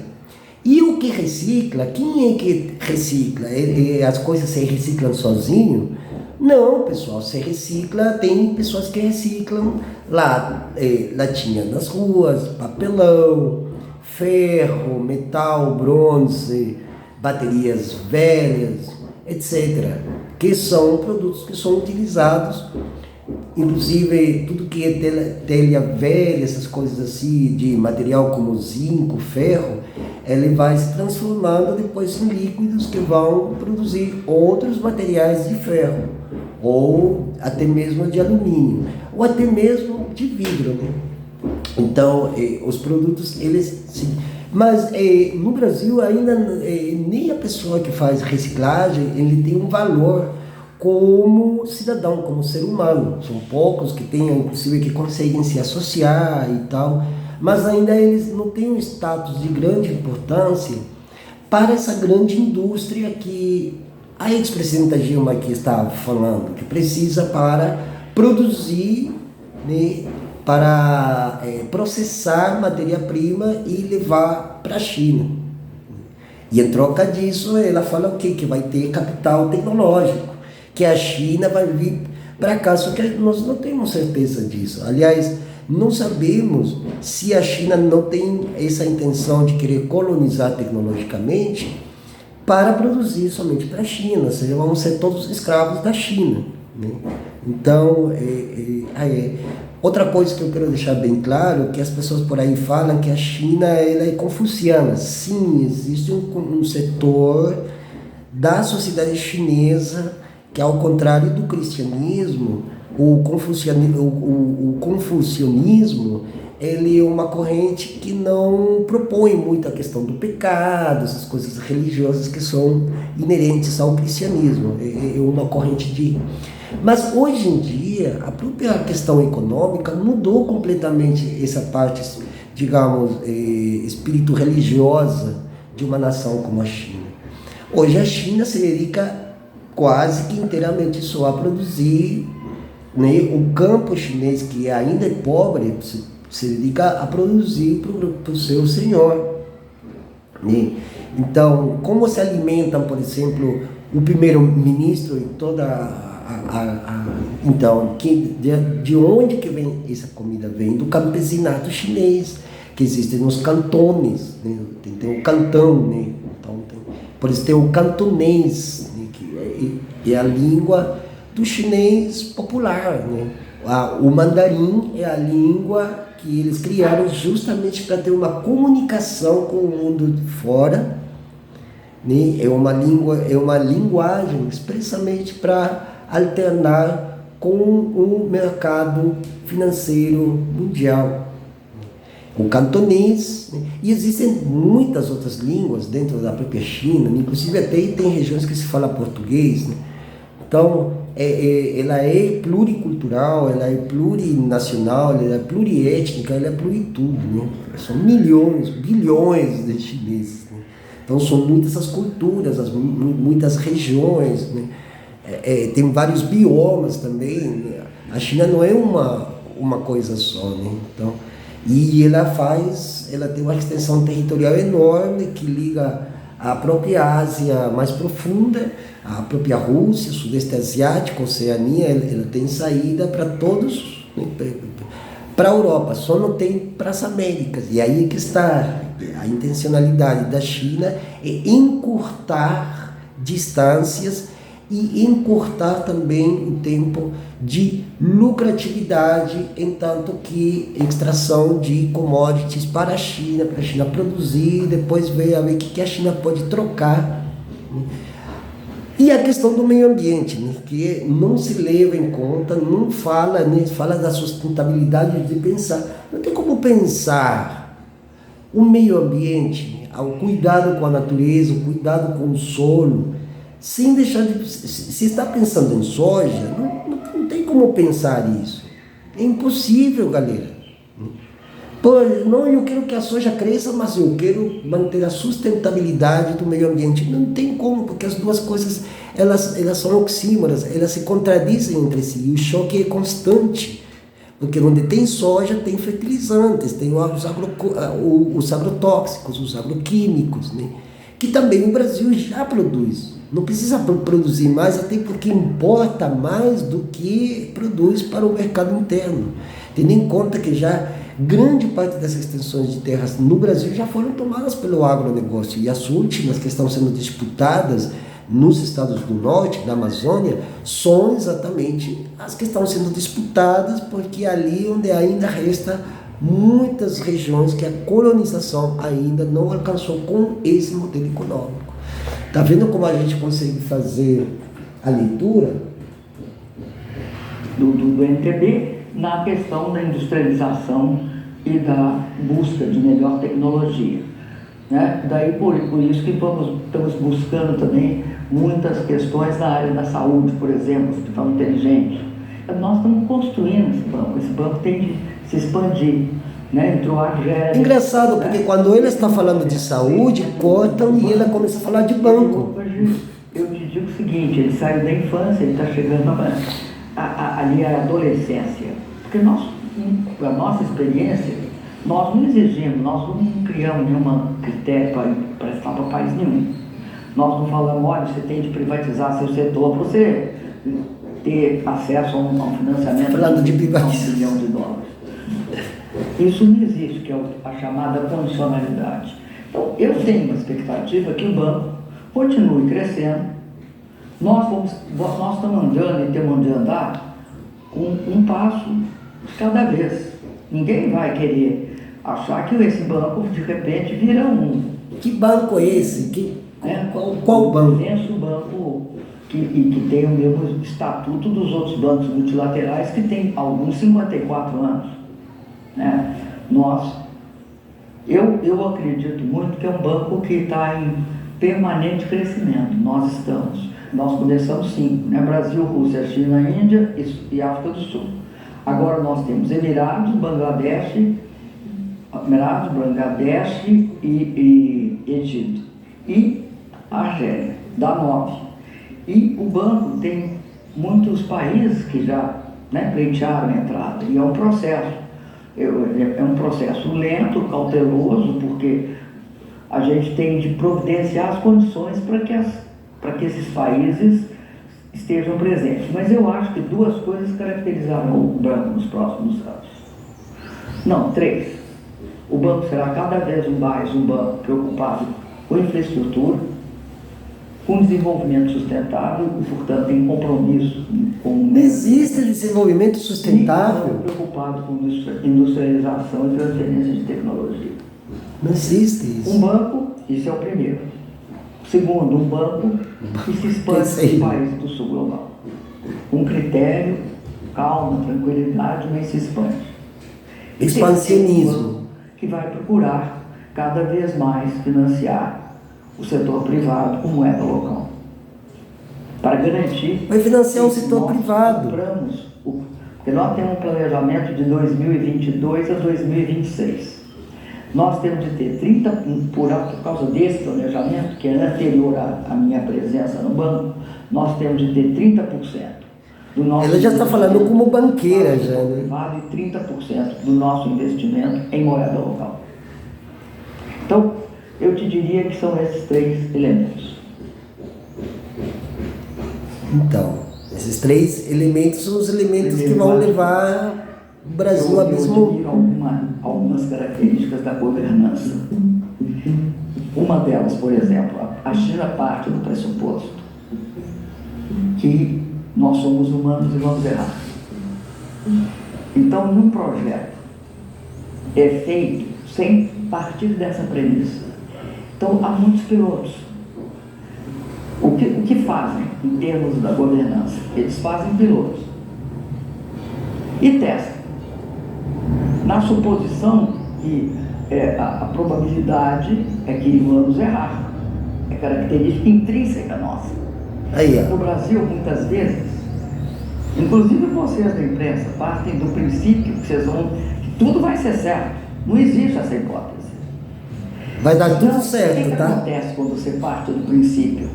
E o que recicla, quem é que recicla? As coisas se reciclam sozinho? Não, pessoal, se recicla, tem pessoas que reciclam lá, latinha nas ruas, papelão, ferro, metal, bronze, baterias velhas, etc., que são produtos que são utilizados, inclusive tudo que é telha velha, essas coisas assim, de material como zinco, ferro, ele vai se transformando depois em líquidos que vão produzir outros materiais de ferro, ou até mesmo de alumínio, ou até mesmo de vidro, né? Então, os produtos, eles sim. Mas no Brasil ainda nem a pessoa que faz reciclagem ele tem um valor como cidadão, como ser humano. São poucos que têm, inclusive, que conseguem se associar e tal, mas ainda eles não têm um status de grande importância para essa grande indústria que a ex-presidenta Dilma aqui estava falando, que precisa para produzir, né, para processar matéria-prima e levar para a China. E em troca disso, ela fala o quê? Que vai ter capital tecnológico, que a China vai vir para cá, só que nós não temos certeza disso. Aliás, não sabemos se a China não tem essa intenção de querer colonizar tecnologicamente para produzir somente para a China, ou seja, vamos ser todos escravos da China, né? Então, outra coisa que eu quero deixar bem claro, que as pessoas por aí falam que a China ela é confuciana. Sim, existe um setor da sociedade chinesa que, ao contrário do cristianismo, o confucionismo, ele é uma corrente que não propõe muito a questão do pecado, essas coisas religiosas que são inerentes ao cristianismo. É uma corrente de... Mas hoje em dia, a própria questão econômica mudou completamente essa parte, digamos, espírito religiosa de uma nação como a China. Hoje a China se dedica quase que inteiramente só a produzir, né? O campo chinês, que ainda é pobre, se dedica a produzir para o seu senhor, né? Então, como se alimentam, por exemplo, o primeiro-ministro e toda então, de onde que vem essa comida? Vem do campesinato chinês, que existe nos cantones, né? Tem o cantão, né? Então, por isso tem o cantonês, né? Que é a língua do chinês popular, né? O mandarim é a língua que eles criaram justamente para ter uma comunicação com o mundo de fora, né? É uma linguagem expressamente para alternar com o mercado financeiro mundial. O cantonês, né? E existem muitas outras línguas dentro da própria China, inclusive até tem regiões que se fala português, né? Então, ela é pluricultural, ela é plurinacional, ela é pluriétnica, ela é pluritudo, né? São milhões, bilhões de chineses, né? Então, são muitas as culturas, muitas regiões, né? Tem vários biomas também, né? A China não é uma coisa só, né? Então, e ela tem uma extensão territorial enorme que liga a própria Ásia mais profunda, a própria Rússia, Sudeste Asiático, Oceania, ela tem saída para todos, né? Para a Europa, só não tem para as Américas. E aí que está a intencionalidade da China, é encurtar distâncias e encurtar também o tempo de lucratividade, entanto que extração de commodities para a China produzir, depois ver o que a China pode trocar. E a questão do meio ambiente, né, que não se leva em conta, não fala, né, fala da sustentabilidade de pensar. Não tem como pensar o meio ambiente, o cuidado com a natureza, o cuidado com o solo, sem deixar de... Se está pensando em soja, não tem como pensar isso. É impossível, galera. Pô, não, eu quero que a soja cresça, mas eu quero manter a sustentabilidade do meio ambiente. Não tem como, porque as duas coisas, elas são oxímoras, elas se contradizem entre si, e o choque é constante. Porque onde tem soja, tem fertilizantes, tem os agrotóxicos, os agroquímicos, né? Que também o Brasil já produz. Não precisa produzir mais, até porque importa mais do que produz para o mercado interno. Tendo em conta que já grande parte dessas extensões de terras no Brasil já foram tomadas pelo agronegócio. E as últimas que estão sendo disputadas nos estados do norte, da Amazônia, são exatamente as que estão sendo disputadas, porque é ali onde ainda resta muitas regiões que a colonização ainda não alcançou com esse modelo econômico. Está vendo como a gente consegue fazer a leitura do NTB na questão da industrialização e da busca de melhor tecnologia, né? Daí por isso que estamos buscando também muitas questões na área da saúde, por exemplo, hospital inteligente. Nós estamos construindo esse banco tem de se expandir, né? Entrou a Argélia. Engraçado, porque quando ele está falando de saúde, cortam e ele começa a falar de banco. Eu te digo o seguinte, ele saiu da infância, ele está chegando ali à adolescência. Porque a nossa experiência, nós não exigimos, nós não criamos nenhum critério para estar para país nenhum. Nós não falamos, olha, você tem de privatizar seu setor para você ter acesso a um financiamento falando de $1 privatização. bilhão. Isso não existe, que é a chamada condicionalidade. Então, eu tenho uma expectativa que o banco continue crescendo. Nós estamos andando e temos de andar com um passo de cada vez. Ninguém vai querer achar que esse banco, de repente, vira um. Que banco é esse? Qual banco? Penso o banco que tem o mesmo estatuto dos outros bancos multilaterais, que tem alguns 54 anos. Né? Eu acredito muito que é um banco que está em permanente crescimento. Nós começamos 5, né? Brasil, Rússia, China, Índia e África do Sul. Agora nós temos Emirados, Bangladesh e Egito. E Argélia, dá 9. E o banco tem muitos países que já, né, pleitearam a entrada, e é um processo. É um processo lento, cauteloso, porque a gente tem de providenciar as condições para que esses países estejam presentes. Mas eu acho que duas coisas caracterizarão o banco nos próximos anos. Não, três. O banco será cada vez mais um banco preocupado com infraestrutura, com desenvolvimento sustentável e, portanto, tem compromisso com o Não existe desenvolvimento sustentável. E preocupado com industrialização e transferência de tecnologia. Não existe isso. Um banco, isso é o primeiro. Segundo, um banco que se expande nos países do sul global. Um critério, calma, tranquilidade, mas se expande. Expansionismo. Que vai procurar cada vez mais financiar o setor privado com moeda local. Para garantir... Vai financiar o setor privado. Porque nós temos um planejamento de 2022 a 2026. Nós temos de ter 30%, por causa desse planejamento, que é anterior à minha presença no banco, nós temos de ter 30% do nosso... Ela já está falando como banqueira, já, né? Vale 30% do nosso investimento em moeda local. Então, eu te diria que são esses três elementos. Então, esses três elementos são os elementos que vão levar o Brasil a mesmo... Eu admiro algumas características da governança. Uma delas, por exemplo, a China parte do pressuposto que nós somos humanos e vamos errar. Então, num projeto é feito sem partir dessa premissa. Então, há muitos pilotos. O que fazem em termos da governança? Eles fazem pilotos e testam, na suposição que a probabilidade é que vamos errar. É característica intrínseca nossa. Aí, no Brasil, muitas vezes, inclusive vocês da imprensa, partem do princípio que tudo vai ser certo. Não existe essa hipótese. Vai dar tudo Então, certo, o que tá? acontece quando você parte do princípio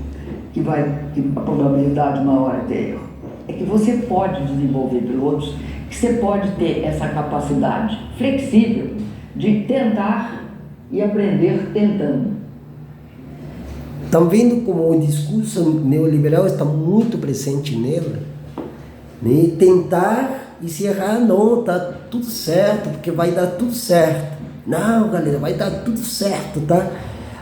que a probabilidade maior é ter erro? É que você pode desenvolver pilotos, que você pode ter essa capacidade flexível de tentar e aprender tentando. Estão vendo como o discurso neoliberal está muito presente nela? Né? Tentar e se errar, não, tá tudo certo, porque vai dar tudo certo. Não, galera, vai dar tudo certo, tá?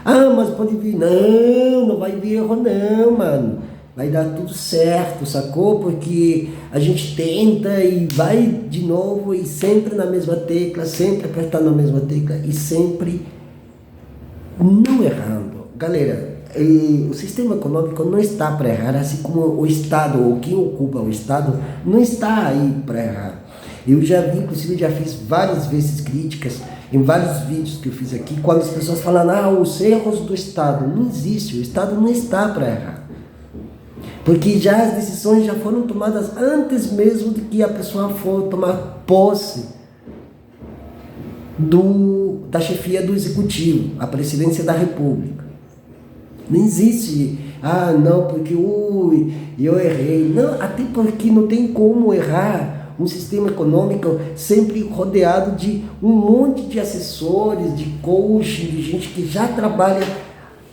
Ah, mas pode vir. Não vai vir erro não, mano. Vai dar tudo certo, sacou? Porque a gente tenta e vai de novo e sempre na mesma tecla, sempre apertando na mesma tecla e sempre não errando. Galera, o sistema econômico não está para errar, assim como o Estado, ou quem ocupa o Estado, não está aí para errar. Eu já vi, inclusive, já fiz várias vezes críticas em vários vídeos que eu fiz aqui, quando as pessoas falam, os erros do Estado. Não existe, o Estado não está para errar. Porque já as decisões já foram tomadas antes mesmo de que a pessoa for tomar posse da chefia do Executivo, a presidência da República. Não existe, não, porque eu errei. Não, até porque não tem como errar um sistema econômico sempre rodeado de um monte de assessores, de coaching, de gente que já trabalha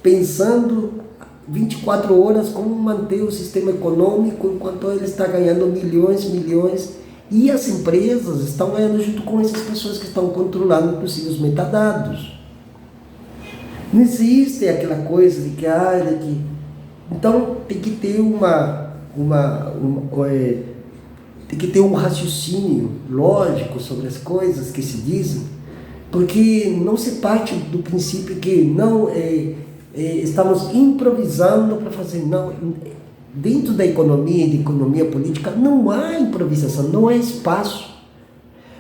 pensando 24 horas como manter o sistema econômico enquanto ele está ganhando milhões, e as empresas estão ganhando junto com essas pessoas que estão controlando, inclusive, os metadados. Não existe aquela coisa de que, então tem que ter tem que ter um raciocínio lógico sobre as coisas que se dizem, porque não se parte do princípio que não estamos improvisando para fazer, não. Dentro da economia e da economia política não há improvisação, não há espaço,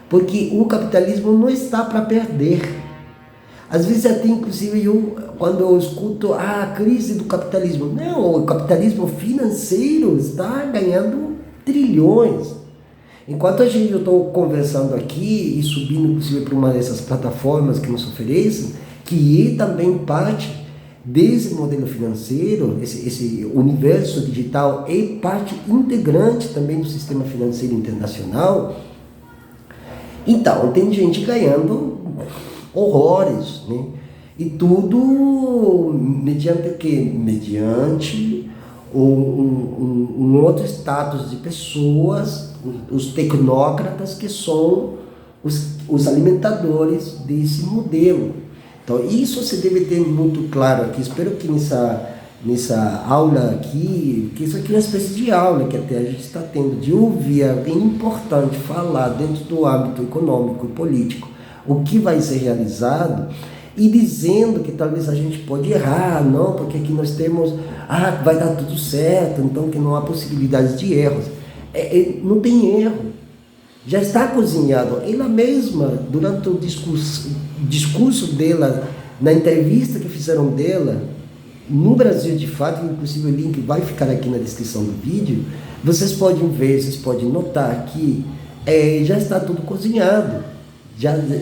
porque o capitalismo não está para perder. Às vezes até, inclusive, quando eu escuto a crise do capitalismo, não, o capitalismo financeiro está ganhando trilhões. Enquanto eu estou conversando aqui e subindo, inclusive, para uma dessas plataformas que nos oferecem, que também parte desse modelo financeiro, esse universo digital é parte integrante também do sistema financeiro internacional. Então, tem gente ganhando horrores, né? E tudo mediante o quê? Mediante um outro status de pessoas, os tecnócratas, que são os alimentadores desse modelo. Então, isso você deve ter muito claro aqui. Espero que nessa aula aqui, que isso aqui é uma espécie de aula que até a gente está tendo, de ouvir, é bem importante falar dentro do âmbito econômico e político o que vai ser realizado, e dizendo que talvez a gente pode errar, não, porque aqui nós temos, vai dar tudo certo, então que não há possibilidades de erros. Não tem erro, já está cozinhado. Ela mesma, durante o discurso dela, na entrevista que fizeram dela, no Brasil de Fato, inclusive o link vai ficar aqui na descrição do vídeo, vocês podem ver, vocês podem notar que já está tudo cozinhado.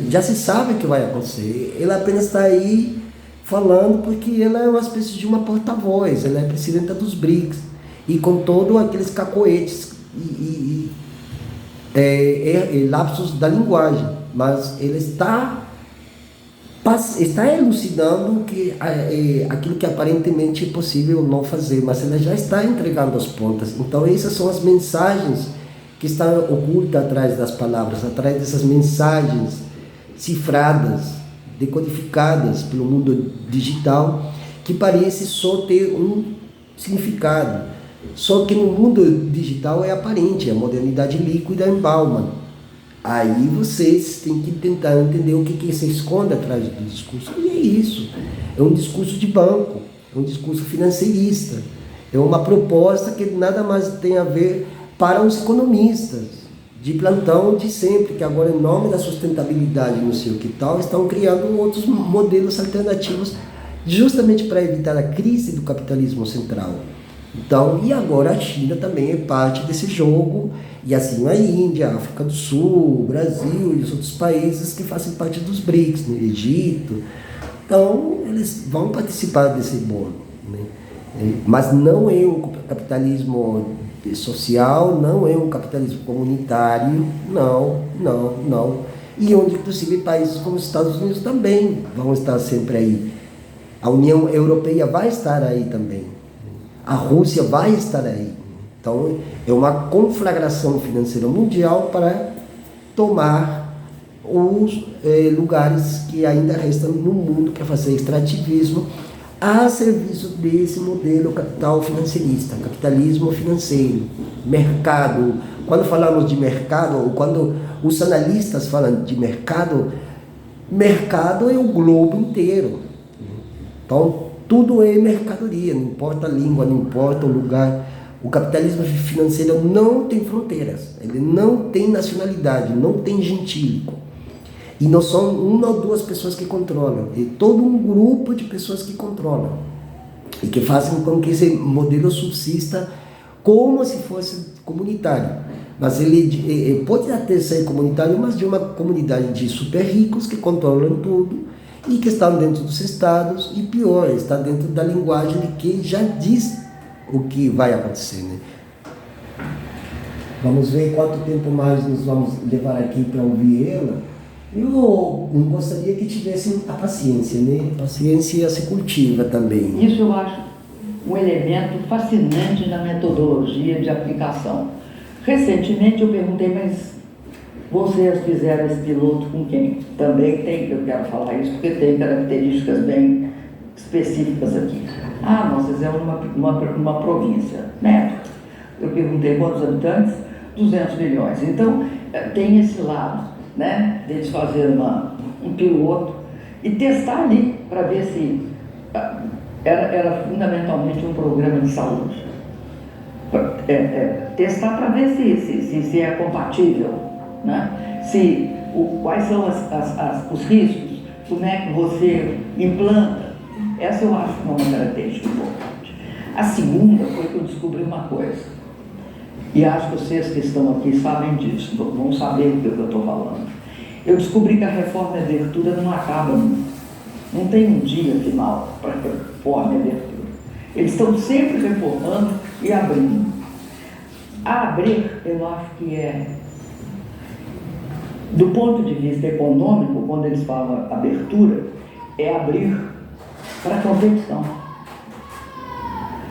Já se sabe o que vai acontecer. Ela apenas está aí falando porque ela é uma espécie de uma porta-voz, ela é presidenta dos BRICS, e com todos aqueles cacoetes e lapsos da linguagem, mas ela está elucidando aquilo que aparentemente é possível não fazer, mas ela já está entregando as pontas. Então essas são as mensagens que estão ocultas atrás das palavras, atrás dessas mensagens cifradas, decodificadas pelo mundo digital, que parece só ter um significado. Só que no mundo digital é aparente, a modernidade líquida embalma. Aí vocês têm que tentar entender o que se esconde atrás do discurso. E é isso, é um discurso de banco, é um discurso financeirista, é uma proposta que nada mais tem a ver para os economistas de plantão de sempre, que agora, em nome da sustentabilidade, não sei o que tal, estão criando outros modelos alternativos justamente para evitar a crise do capitalismo central. Então, e agora a China também é parte desse jogo, e assim a Índia, a África do Sul, o Brasil e os outros países que fazem parte dos BRICS, né? Egito. Então, eles vão participar desse bolo, né? Mas não é um capitalismo social, não é um capitalismo comunitário, não. E onde, inclusive, países como os Estados Unidos também vão estar sempre aí. A União Europeia vai estar aí também. A Rússia vai estar aí. Então, é uma conflagração financeira mundial para tomar os lugares que ainda restam no mundo para fazer extrativismo a serviço desse modelo capital financeirista, capitalismo financeiro, mercado. Quando falamos de mercado, ou quando os analistas falam de mercado, mercado é o globo inteiro. Então, tudo é mercadoria, não importa a língua, não importa o lugar. O capitalismo financeiro não tem fronteiras, ele não tem nacionalidade, não tem gentílico. E não são uma ou duas pessoas que controlam, é todo um grupo de pessoas que controlam e que fazem com que esse modelo subsista como se fosse comunitário. Mas ele pode até ser comunitário, mas de uma comunidade de super ricos que controlam tudo e que estão dentro dos estados, e pior, está dentro da linguagem de quem já diz o que vai acontecer, né? Vamos ver quanto tempo mais nos vamos levar aqui para ouvir ela. Eu gostaria que tivessem a paciência, né? Paciência se cultiva também. Isso eu acho um elemento fascinante na metodologia de aplicação. Recentemente eu perguntei, mas vocês fizeram esse piloto com quem? Também tem, eu quero falar isso, porque tem características bem específicas aqui. Nós fizemos numa província, né? Eu perguntei quantos habitantes? 200 milhões. Então, tem esse lado, né, deles fazerem um piloto e testar ali para ver se era fundamentalmente um programa de saúde. Testar para ver se é compatível, né? Quais são os riscos, como é que você implanta. Essa eu acho uma característica importante. A segunda foi que eu descobri uma coisa. E acho que vocês que estão aqui sabem disso, vão saber do que eu estou falando. Eu descobri que a reforma e a abertura não acaba nunca. não tem um dia final para reforma e abertura. Eles estão sempre reformando e abrindo. Abrir, eu acho que do ponto de vista econômico, quando eles falam abertura, é abrir para a competição.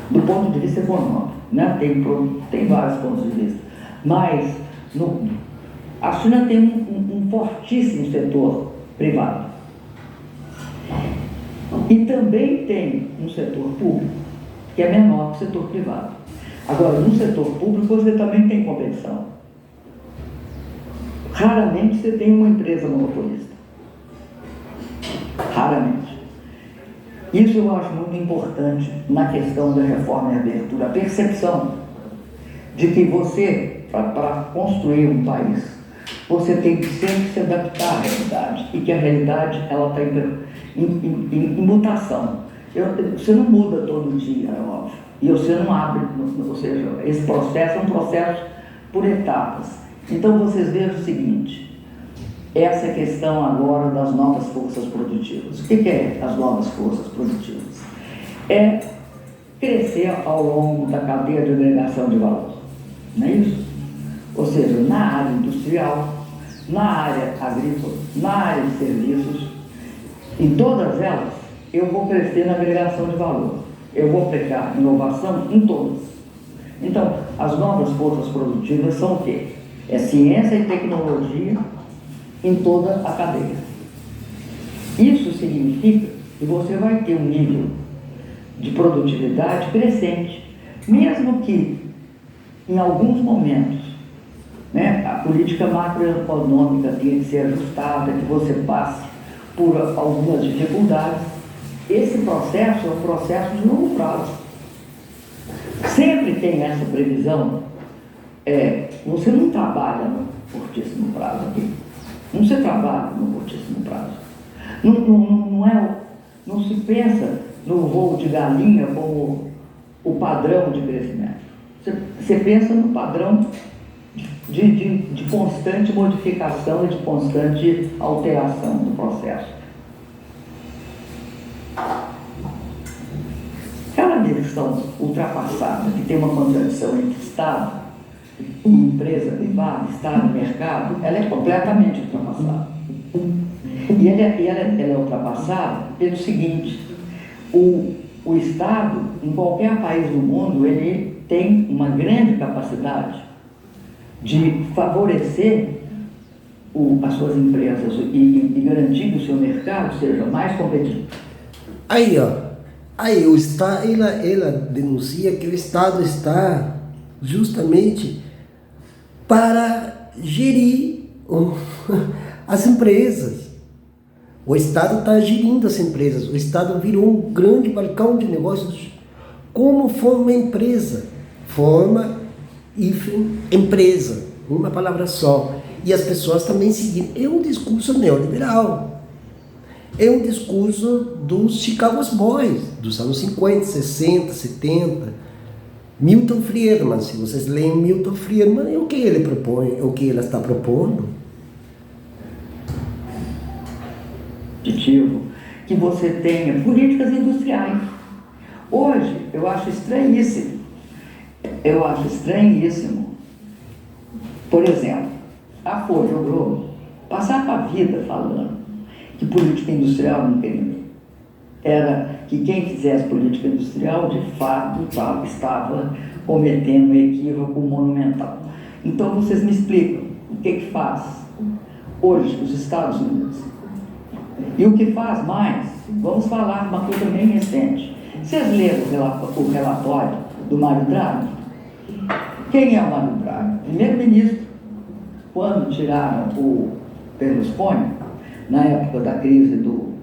Do ponto de vista econômico, né? Tem vários pontos de vista. Mas a China tem um fortíssimo setor privado. E também tem um setor público, que é menor que o setor privado. Agora, no setor público, você também tem competição. Raramente você tem uma empresa monopolista. Raramente. Isso eu acho muito importante na questão da reforma e abertura. A percepção de que você, para construir um país, você tem que sempre se adaptar à realidade. E que a realidade está em mutação. Você não muda todo dia, é óbvio. E você não abre, ou seja, esse processo é um processo por etapas. Então vocês vejam o seguinte, essa questão agora das novas forças produtivas. O que é as novas forças produtivas? É crescer ao longo da cadeia de agregação de valor, não é isso? Ou seja, na área industrial, na área agrícola, na área de serviços, em todas elas, eu vou crescer na agregação de valor. Eu vou aplicar inovação em todas. Então, as novas forças produtivas são o quê? É ciência e tecnologia em toda a cadeia. Isso significa que você vai ter um nível de produtividade crescente, mesmo que, em alguns momentos, né, a política macroeconômica tenha que ser ajustada, que você passe por algumas dificuldades. Esse processo é um processo de longo prazo. Sempre tem essa previsão. Você não trabalha no curtíssimo prazo aqui. Não se trabalha no curtíssimo prazo. Não se pensa no voo de galinha como o padrão de crescimento. Você pensa no padrão de constante modificação e de constante alteração do processo. Cada vez que são ultrapassadas, que tem uma contradição entre Estado e empresa privada, Estado e mercado, ela é completamente ultrapassada. E ela é ultrapassada pelo seguinte: o Estado, em qualquer país do mundo, ele tem uma grande capacidade de favorecer as suas empresas e garantir que o seu mercado seja mais competitivo. Aí o Estado, ela denuncia que o Estado está justamente para gerir as empresas. O Estado está gerindo as empresas. O Estado virou um grande balcão de negócios. Como forma uma empresa? Forma empresa, uma palavra só. E as pessoas também seguindo. É um discurso neoliberal. É um discurso dos Chicago Boys, dos anos 50, 60, 70. Milton Friedman, se vocês leem Milton Friedman, é o que ele propõe, é o que ele está propondo. Que você tenha políticas industriais. Hoje, eu acho estranhíssimo. Por exemplo, a Folha ou Globo passava a vida falando que política industrial não queria. Era que quem fizesse política industrial, de fato, estava cometendo um equívoco monumental. Então, vocês me explicam o que faz hoje os Estados Unidos. E o que faz mais, vamos falar de uma coisa bem recente. Vocês leram o relatório do Mário Draghi? Quem é o Mário Draghi? Primeiro-ministro. Quando tiraram o Berlusconi, na época da crise do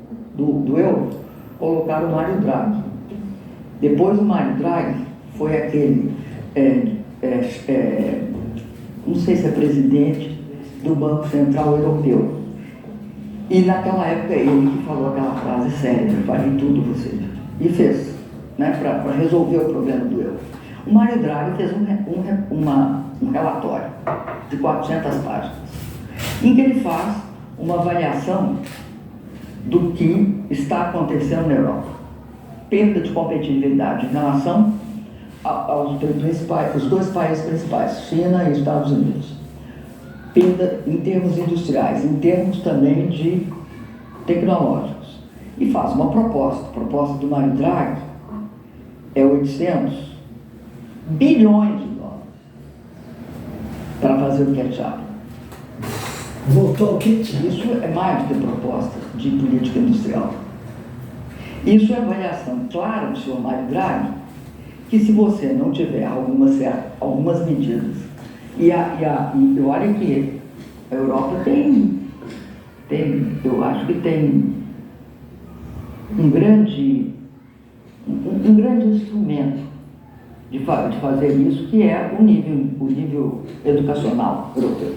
euro, colocaram o Mário Draghi. Depois o Mário Draghi foi aquele, não sei se é presidente do Banco Central Europeu. E naquela época ele que falou aquela frase célebre: farei tudo você. E fez, né, para resolver o problema do euro. O Mário Draghi fez um relatório de 400 páginas, em que ele faz uma avaliação do que está acontecendo na Europa. Perda de competitividade em relação aos os dois países principais, China e Estados Unidos. Perda em termos industriais, em termos também de tecnológicos. E faz uma proposta. A proposta do Mário Draghi é 800 bilhões de dólares para fazer o catch-up. Voltou ao kit? Isso é mais do que proposta de política industrial. Isso é avaliação clara do senhor Mário Draghi, que se você não tiver algumas medidas, e olha que a Europa tem, eu acho que tem um grande instrumento de fazer isso, que é o nível educacional europeu.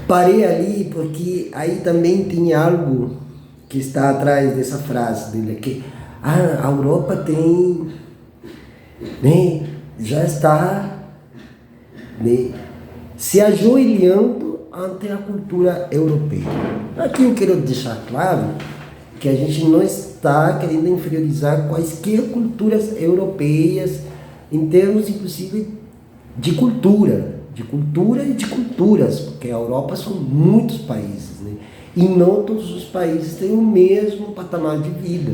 Parei ali porque aí também tem algo que está atrás dessa frase dele, que a Europa tem, né, já está, né, se ajoelhando ante a cultura europeia. Aqui eu quero deixar claro que a gente não está querendo inferiorizar quaisquer culturas europeias em termos, inclusive, de cultura e de culturas, porque a Europa são muitos países, né? E não todos os países têm o mesmo patamar de vida.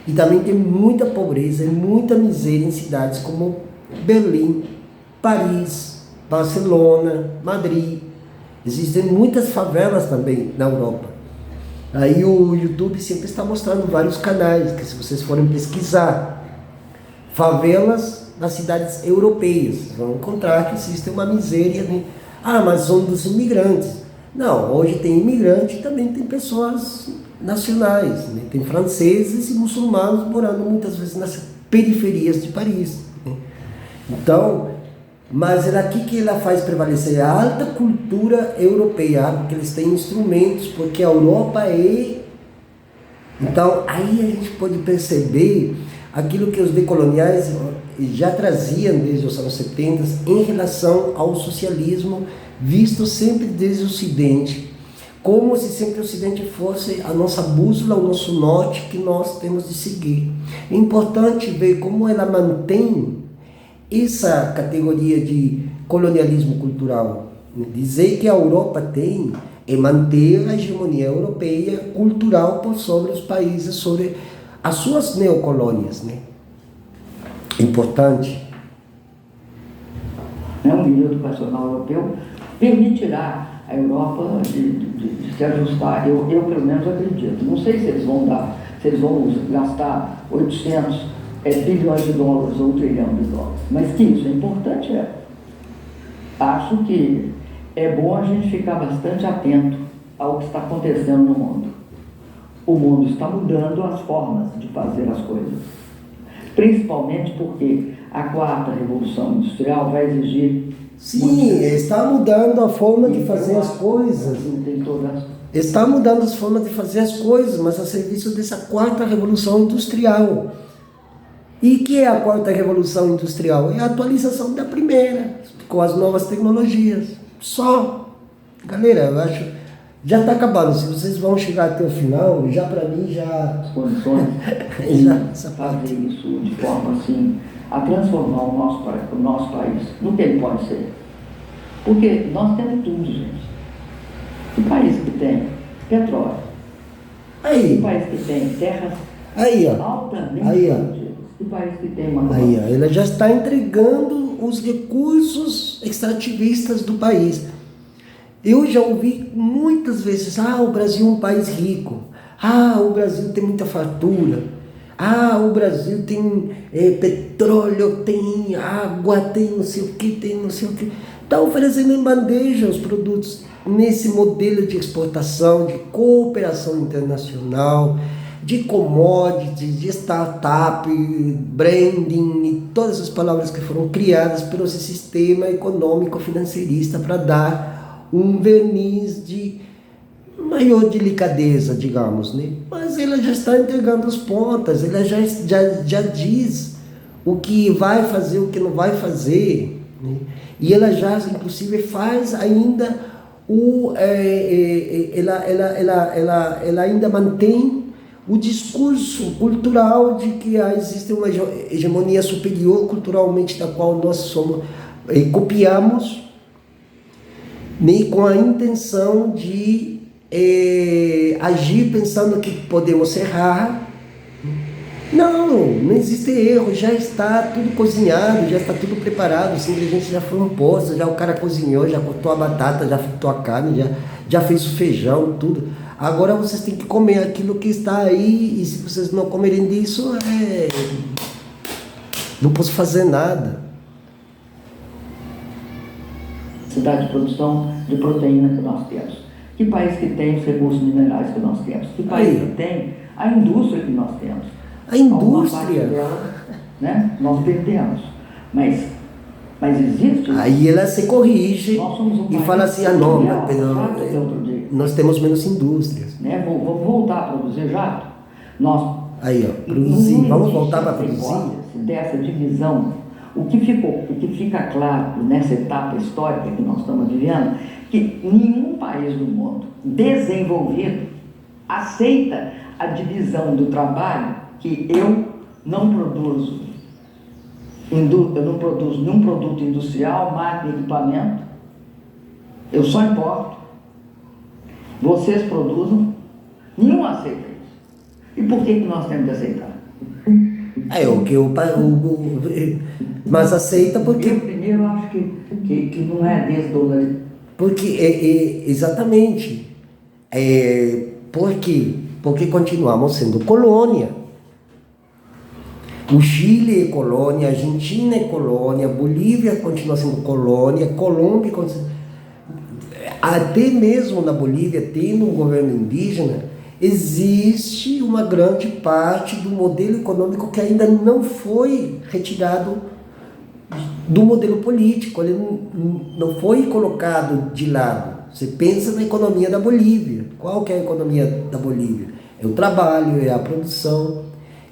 E também tem muita pobreza e muita miséria em cidades como Berlim, Paris, Barcelona, Madrid. Existem muitas favelas também na Europa. Aí o YouTube sempre está mostrando vários canais, que se vocês forem pesquisar favelas nas cidades europeias, vão encontrar que existe uma miséria, né? Mas são dos imigrantes. Não, hoje tem imigrante e também tem pessoas nacionais, né? Tem franceses e muçulmanos morando muitas vezes nas periferias de Paris, né? Então, mas é daqui que ela faz prevalecer a alta cultura europeia, porque eles têm instrumentos, porque a Europa é... Então, aí a gente pode perceber aquilo que os decoloniais já traziam desde os anos 70 em relação ao socialismo, visto sempre desde o Ocidente, como se sempre o Ocidente fosse a nossa bússola, o nosso norte que nós temos de seguir. É importante ver como ela mantém essa categoria de colonialismo cultural. Dizer que a Europa tem é manter a hegemonia europeia cultural por sobre os países, sobre as suas neocolônias, né? Importante. O nível educacional europeu permitirá a Europa de se ajustar. Eu pelo menos acredito. Não sei se eles vão gastar 800 bilhões de dólares ou 1 trilhão de dólares, mas que isso é importante, Acho que é bom a gente ficar bastante atento ao que está acontecendo no mundo. O mundo está mudando as formas de fazer as coisas, principalmente porque a 4ª Revolução Industrial vai exigir... Sim, está mudando a forma de fazer as coisas. Está mudando as formas de fazer as coisas, mas a serviço dessa 4ª Revolução Industrial. E que é a 4ª Revolução Industrial? É a atualização da primeira, com as novas tecnologias. Só. Galera, eu acho... Já está acabando. Se vocês vão chegar até o final, já para mim, já... As condições de fazer isso de forma assim, a transformar o nosso país no que ele pode ser. Porque nós temos tudo, gente. Um país que tem petróleo, um país que tem terras altamente produtivas, um país que tem uma... Ela já está entregando os recursos extrativistas do país. Eu já ouvi muitas vezes, o Brasil é um país rico, o Brasil tem muita fartura, o Brasil tem petróleo, tem água, tem não sei o que, tem não sei o que. Está oferecendo em bandeja os produtos nesse modelo de exportação, de cooperação internacional, de commodities, de startup, branding e todas as palavras que foram criadas pelo sistema econômico financeirista para dar um verniz de maior delicadeza, digamos, né? Mas ela já está entregando as pontas, ela já diz o que vai fazer, o que não vai fazer, né? E ela já, inclusive, faz ainda ela ainda mantém o discurso cultural de que existe uma hegemonia superior culturalmente da qual nós somos, copiamos, nem com a intenção de agir pensando que podemos errar. Não existe erro, já está tudo cozinhado, já está tudo preparado, os ingredientes já foram postos, já o cara cozinhou, já cortou a batata, já fritou a carne, já fez o feijão, tudo. Agora vocês têm que comer aquilo que está aí, e se vocês não comerem disso, não posso fazer nada. Cidade de produção de proteína que nós temos. Que país que tem os recursos minerais que nós temos? Que país que tem a indústria que nós temos? A indústria. Dela, né, nós perdemos. Mas existe. Aí ela se corrige e fala assim: não, nós temos menos indústrias. Né? Vamos voltar a produzir jato? Produzir. Vamos voltar para produzir? Dessa divisão, o que fica claro nessa etapa histórica que nós estamos vivendo, que nenhum país do mundo desenvolvido aceita a divisão do trabalho, que eu não produzo nenhum produto industrial, máquina, equipamento, eu só importo, vocês produzem, nenhum aceita isso. E por que nós temos que aceitar? Mas aceita porque... Eu primeiro acho que não é desdolarização. Porque, exatamente, por quê? Porque continuamos sendo colônia. O Chile é colônia, a Argentina é colônia, a Bolívia continua sendo colônia, a Colômbia continua... Até mesmo na Bolívia, tendo um governo indígena, existe uma grande parte do modelo econômico que ainda não foi retirado do modelo político, ele não foi colocado de lado. Você pensa na economia da Bolívia. Qual que é a economia da Bolívia? É o trabalho, é a produção,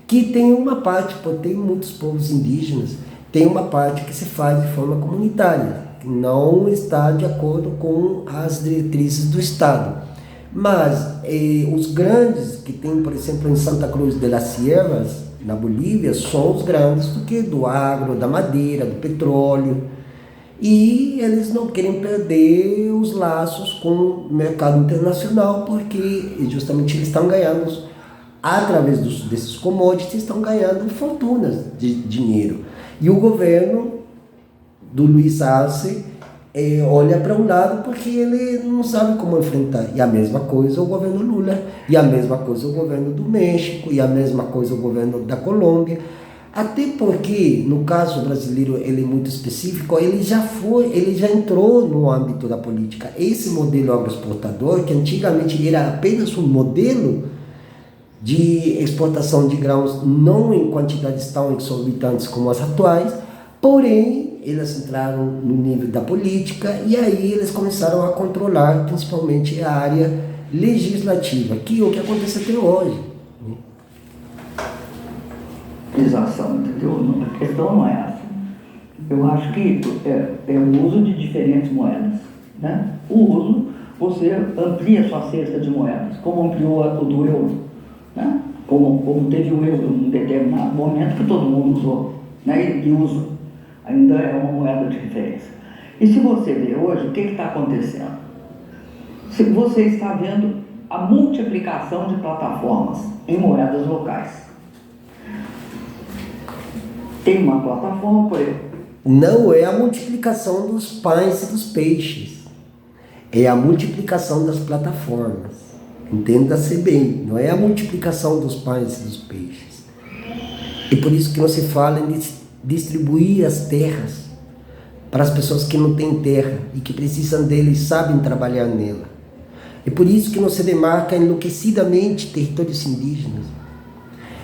que tem uma parte, tem muitos povos indígenas, tem uma parte que se faz de forma comunitária, que não está de acordo com as diretrizes do Estado. Mas os grandes, que tem, por exemplo, em Santa Cruz de las Sierras, na Bolívia, são os grandes do agro, da madeira, do petróleo. E eles não querem perder os laços com o mercado internacional, porque justamente eles estão ganhando, através desses commodities, estão ganhando fortunas de dinheiro. E o governo do Luiz Arce olha para um lado porque ele não sabe como enfrentar. E a mesma coisa o governo Lula, e a mesma coisa o governo do México, e a mesma coisa o governo da Colômbia. Até porque, no caso brasileiro, ele é muito específico, ele já entrou no âmbito da política. Esse modelo agroexportador, que antigamente era apenas um modelo de exportação de grãos, não em quantidades tão exorbitantes como as atuais, porém, eles entraram no nível da política e aí eles começaram a controlar principalmente a área legislativa, que é o que acontece até hoje. Entendeu? A questão não é essa. Eu acho que é o uso de diferentes moedas, né? O uso, você amplia sua cesta de moedas, como ampliou o do euro, né? Como teve o euro num determinado momento que todo mundo usou, né? E usa, ainda é uma moeda de referência. E se você ver hoje, o que está acontecendo? Você está vendo a multiplicação de plataformas em moedas locais. Tem uma plataforma, por exemplo. Não é a multiplicação dos pães e dos peixes. É a multiplicação das plataformas. Entenda-se bem. Não é a multiplicação dos pães e dos peixes. É por isso que não se fala em distribuir as terras para as pessoas que não têm terra e que precisam dele e sabem trabalhar nela. É por isso que não se demarca enlouquecidamente territórios indígenas.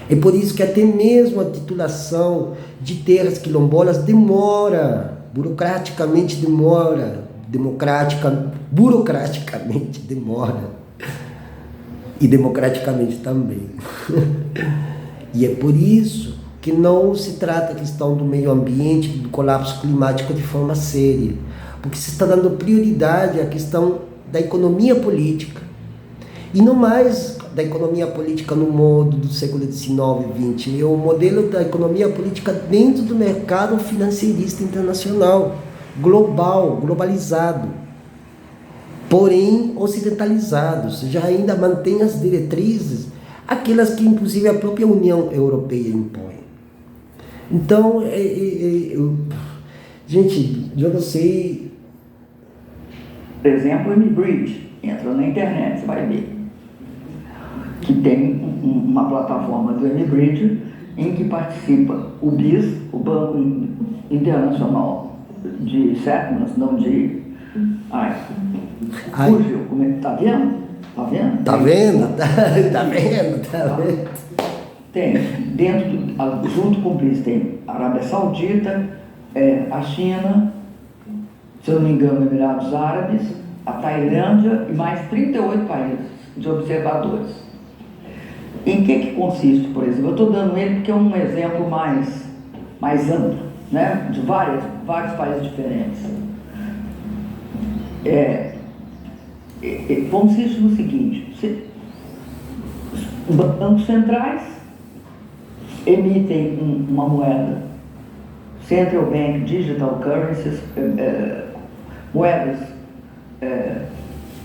É por isso que até mesmo a titulação de terras quilombolas burocraticamente demora, e democraticamente também. E é por isso que não se trata a questão do meio ambiente, do colapso climático de forma séria, porque se está dando prioridade à questão da economia política, e não mais da economia política no modo do século XIX e XX, é o modelo da economia política dentro do mercado financeirista internacional, global, globalizado, porém ocidentalizado, ou seja, ainda mantém as diretrizes, aquelas que inclusive a própria União Europeia impõe. Então, gente, eu não sei... Por exemplo, o MBridge, entra na internet, você vai ver que tem uma plataforma do MBridge em que participa o BIS, o Banco Internacional de Settlements, não de... fugiu, tá vendo? Tá vendo? Tá vendo? Tá vendo? Tem, junto com o BIS, tem a Arábia Saudita, a China, se eu não me engano, Emirados Árabes, a Tailândia e mais 38 países de observadores. Em que consiste, por exemplo? Eu estou dando ele porque é um exemplo mais amplo, né? De vários países diferentes. Consiste no seguinte: bancos centrais emitem uma moeda, Central Bank Digital Currencies, moedas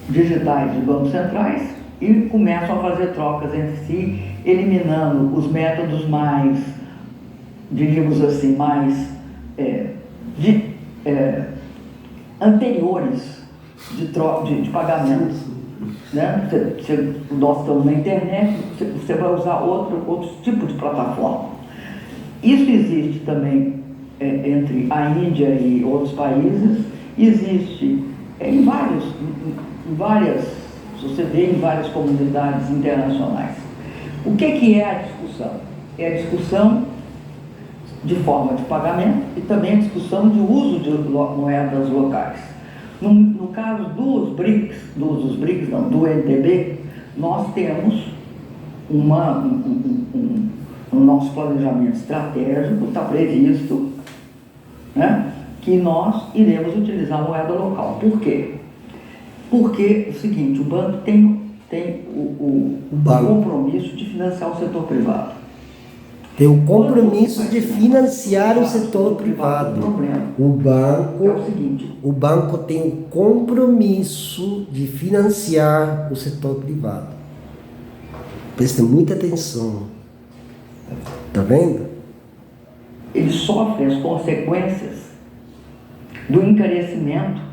digitais de bancos centrais, e começam a fazer trocas entre si, eliminando os métodos mais, diríamos assim, anteriores de pagamento. Né? Nós estamos na internet, você vai usar outro tipo de plataforma. Isso existe também entre a Índia e outros países, existe em várias, você vê em várias comunidades internacionais. O que é a discussão? É a discussão de forma de pagamento e também a discussão de uso de moedas locais. No caso do NTB, nós temos no nosso planejamento estratégico, está previsto, né, que nós iremos utilizar a moeda local. Por quê? Porque é o seguinte, o banco tem o compromisso de financiar o setor privado. Tem o compromisso de financiar o setor privado. O banco tem o compromisso de financiar o setor privado. Presta muita atenção. Tá vendo? Ele sofre as consequências do encarecimento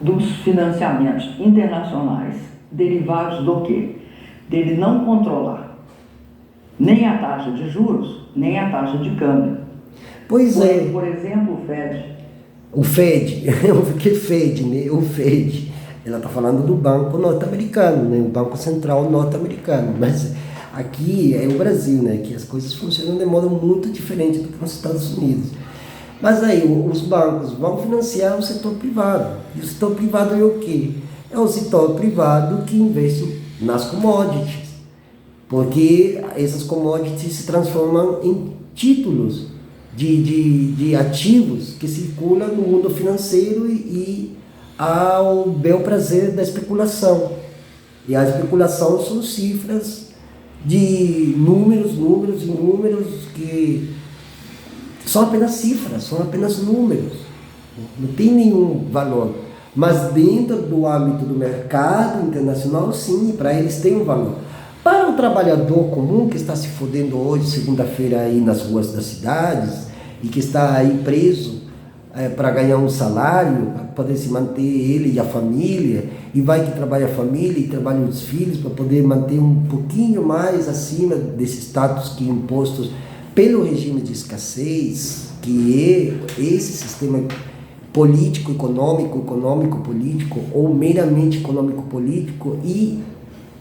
dos financiamentos internacionais derivados do quê? Dele não controlar nem a taxa de juros, nem a taxa de câmbio. Por exemplo, o FED. O FED, que FED, né? O FED, ela está falando do Banco Norte-Americano, né? O Banco Central Norte-Americano, mas aqui é o Brasil, né? Que as coisas funcionam de modo muito diferente do que nos Estados Unidos. Mas aí os bancos vão financiar o setor privado. E o setor privado é o quê? É o setor privado que investe nas commodities. Porque essas commodities se transformam em títulos de ativos que circulam no mundo financeiro e ao bel prazer da especulação. E a especulação são cifras de números que são apenas cifras, são apenas números, não tem nenhum valor. Mas dentro do âmbito do mercado internacional, sim, para eles tem um valor. Para o trabalhador comum que está se fodendo hoje, segunda-feira, aí nas ruas das cidades, e que está aí preso para ganhar um salário, para poder se manter ele e a família, e vai que trabalha a família e trabalha os filhos para poder manter um pouquinho mais acima desse status que impostos pelo regime de escassez, que é esse sistema político-político, ou meramente econômico-político, e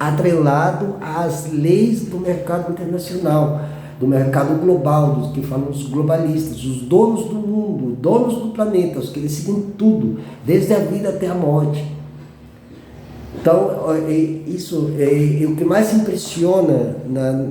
atrelado às leis do mercado internacional, do mercado global, dos que falam os globalistas, os donos do mundo, donos do planeta, os que decidem tudo, desde a vida até a morte. Então, isso é o que mais impressiona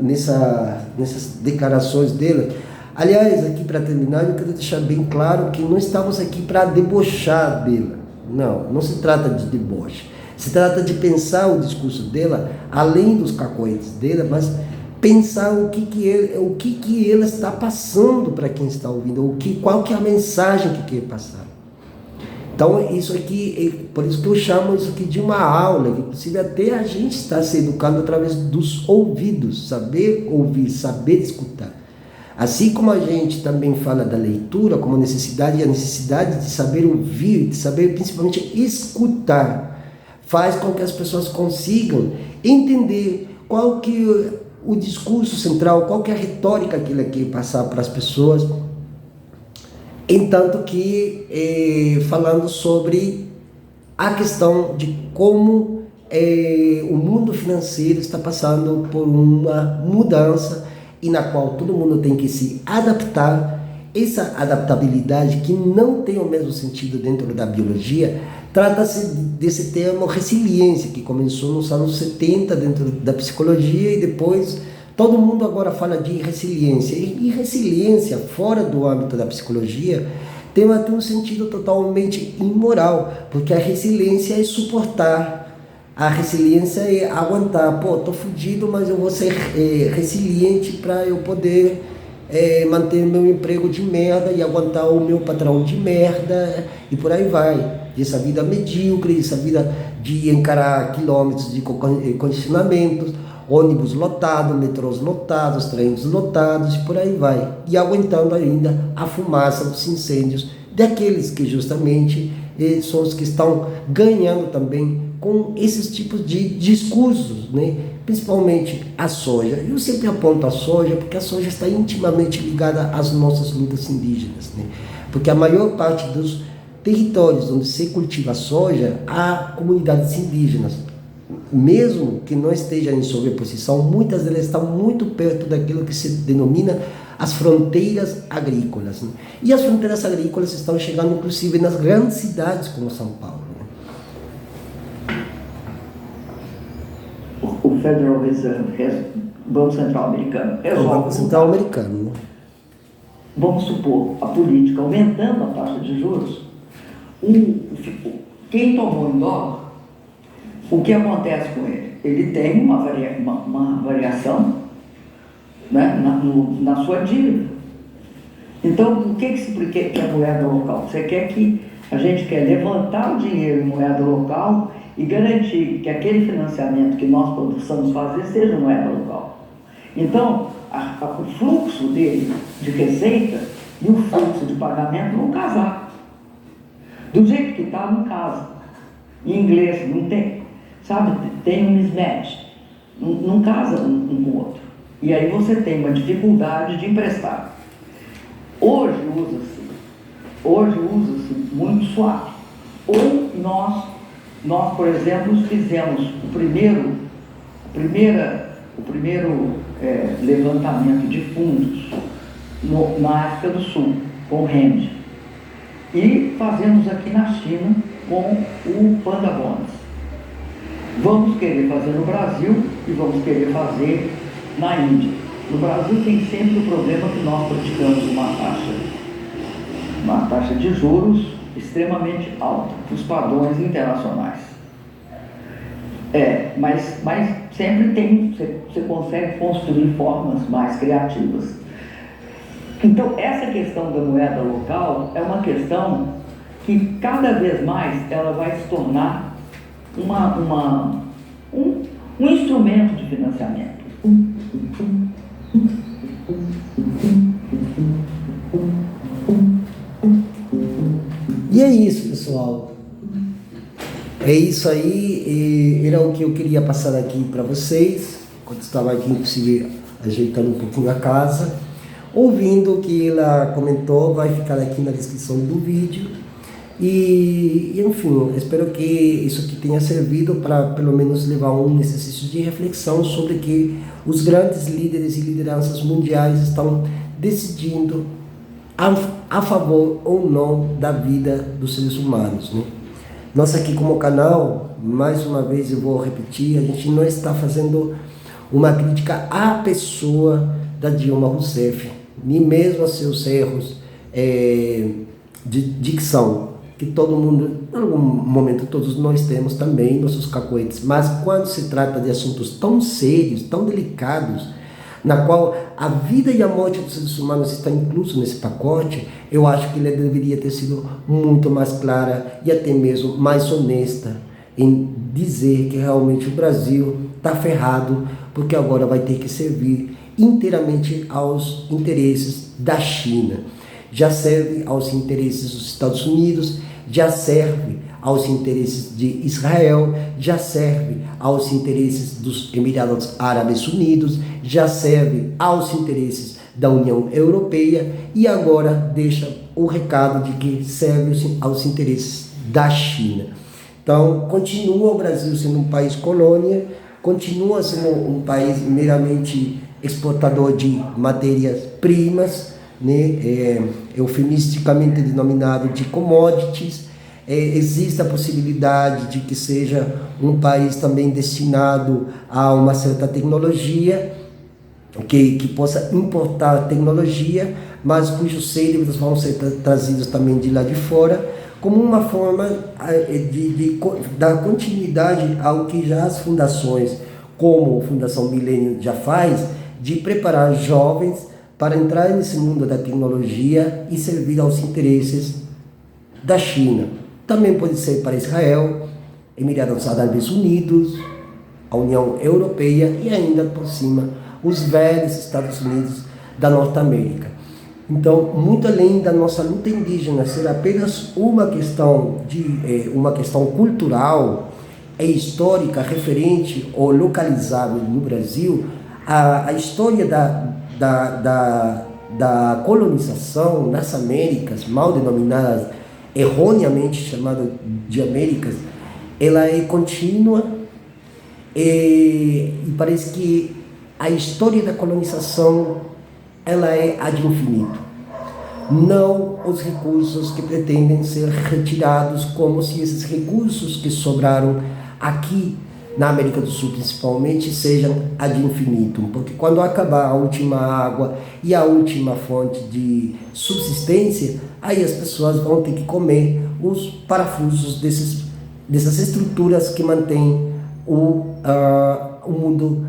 nessas declarações dele. Aliás, aqui para terminar, eu quero deixar bem claro que não estamos aqui para debochar dele. Não se trata de deboche. Se trata de pensar o discurso dela, além dos cacoetes dela, mas pensar o que ela está passando para quem está ouvindo, qual que é a mensagem que quer passar. Então, isso aqui, por isso que eu chamo isso aqui de uma aula, que inclusive até a gente está se educando através dos ouvidos, saber ouvir, saber escutar. Assim como a gente também fala da leitura como necessidade, e a necessidade de saber ouvir, de saber principalmente escutar, faz com que as pessoas consigam entender qual que é o discurso central, qual que é a retórica que ele quer passar para as pessoas. Entanto que falando sobre a questão de como o mundo financeiro está passando por uma mudança e na qual todo mundo tem que se adaptar. Essa adaptabilidade, que não tem o mesmo sentido dentro da biologia, trata-se desse termo resiliência, que começou nos anos 70 dentro da psicologia e depois todo mundo agora fala de resiliência. E resiliência, fora do âmbito da psicologia, tem um sentido totalmente imoral, porque a resiliência é suportar. A resiliência é aguentar. Tô fudido, mas eu vou ser resiliente para eu poder manter meu emprego de merda e aguentar o meu patrão de merda e por aí vai. Essa vida medíocre, essa vida de encarar quilômetros de condicionamentos, ônibus lotados, metrôs lotados, trens lotados e por aí vai. E aguentando ainda a fumaça dos incêndios daqueles que justamente são os que estão ganhando também com esses tipos de discursos, né? Principalmente a soja. Eu sempre aponto a soja porque a soja está intimamente ligada às nossas lutas indígenas, né? Porque a maior parte dos territórios onde se cultiva soja há comunidades indígenas. Mesmo que não esteja em sobreposição, muitas delas estão muito perto daquilo que se denomina as fronteiras agrícolas, né? E as fronteiras agrícolas estão chegando inclusive nas grandes cidades como São Paulo. O Federal Reserve, Banco Central Americano, o Banco Central Americano, né? Vamos supor, a política aumentando a taxa de juros, quem tomou em dólar, o que acontece com ele? Ele tem uma variação, né, na sua dívida. Então, o que se quer a moeda local? Você quer que a gente quer levantar o dinheiro em moeda local e garantir que aquele financiamento que nós possamos fazer seja moeda local. Então, o fluxo dele de receita e o fluxo de pagamento vão casar. Do jeito que está, não casa. Em inglês, não tem. Sabe, tem um mismatch. Não casa um com o outro. E aí você tem uma dificuldade de emprestar. Hoje usa-se muito swap. Ou nós, por exemplo, fizemos o primeiro levantamento de fundos na África do Sul, com o RAND. E fazemos aqui na China com o Panda Bonds. Vamos querer fazer no Brasil e vamos querer fazer na Índia. No Brasil tem sempre o problema que nós praticamos uma taxa de juros extremamente alta, os padrões internacionais. Mas sempre você consegue construir formas mais criativas. Então, essa questão da moeda local é uma questão que cada vez mais ela vai se tornar um instrumento de financiamento. E é isso, pessoal. É isso aí, era o que eu queria passar aqui para vocês, quando estava aqui, inclusive, ajeitando um pouquinho a casa. Ouvindo o que ela comentou, vai ficar aqui na descrição do vídeo. E enfim, espero que isso aqui tenha servido para pelo menos levar um exercício de reflexão sobre que os grandes líderes e lideranças mundiais estão decidindo a favor ou não da vida dos seres humanos, né? Nós aqui como canal, mais uma vez eu vou repetir, a gente não está fazendo uma crítica à pessoa da Dilma Rousseff, nem mesmo a seus erros de dicção. que todo mundo, em algum momento todos nós temos também nossos cacoetes, mas quando se trata de assuntos tão sérios, tão delicados, na qual a vida e a morte dos seres humanos estão inclusos nesse pacote, eu acho que ele deveria ter sido muito mais clara e até mesmo mais honesta em dizer que realmente o Brasil está ferrado, porque agora vai ter que servir inteiramente aos interesses da China. Já serve aos interesses dos Estados Unidos, já serve aos interesses de Israel, já serve aos interesses dos Emirados Árabes Unidos, já serve aos interesses da União Europeia e agora deixa o recado de que serve aos interesses da China. Então, continua o Brasil sendo um país colônia, continua sendo um país meramente exportador de matérias-primas, né, eufemisticamente denominado de commodities. Existe a possibilidade de que seja um país também destinado a uma certa tecnologia, que possa importar tecnologia, mas cujos cérebros vão ser trazidos também de lá de fora, como uma forma de dar continuidade ao que já as fundações, como a Fundação Milênio já faz, de preparar jovens para entrar nesse mundo da tecnologia e servir aos interesses da China. Também pode ser para Israel, Emirados Árabes Unidos, a União Europeia e ainda por cima os velhos Estados Unidos da Norte América. Então, muito além da nossa luta indígena ser apenas uma questão cultural e histórica referente ou localizável no Brasil, a história da colonização nas Américas, mal denominadas, erroneamente chamada de Américas, ela é contínua e parece que a história da colonização ela é ad infinito. Não os recursos que pretendem ser retirados, como se esses recursos que sobraram aqui na América do Sul principalmente sejam ad infinitum, porque quando acabar a última água e a última fonte de subsistência, aí as pessoas vão ter que comer os parafusos dessas estruturas que mantêm o mundo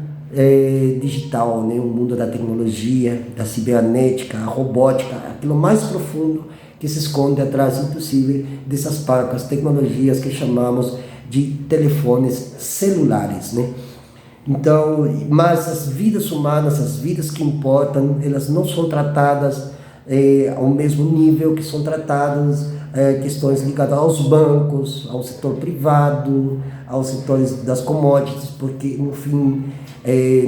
digital, né? O mundo da tecnologia, da cibernética, a robótica, aquilo mais profundo que se esconde atrás, inclusive, dessas parcas tecnologias que chamamos de telefones celulares, né? Então, mas as vidas humanas, as vidas que importam, elas não são tratadas ao mesmo nível que são tratadas questões ligadas aos bancos, ao setor privado, aos setores das commodities, porque, no fim,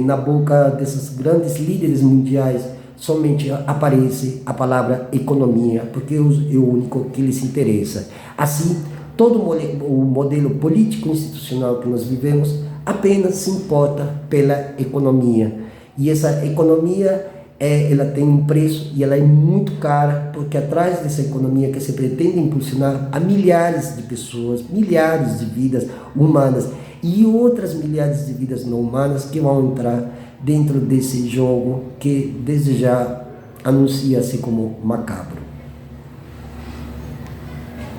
na boca desses grandes líderes mundiais, somente aparece a palavra economia, porque é o único que lhes interessa. Assim, todo o modelo político-institucional que nós vivemos apenas se importa pela economia. E essa economia, ela tem um preço e ela é muito cara, porque atrás dessa economia que se pretende impulsionar há milhares de pessoas, milhares de vidas humanas e outras milhares de vidas não humanas que vão entrar dentro desse jogo que desde já anuncia-se como macabro.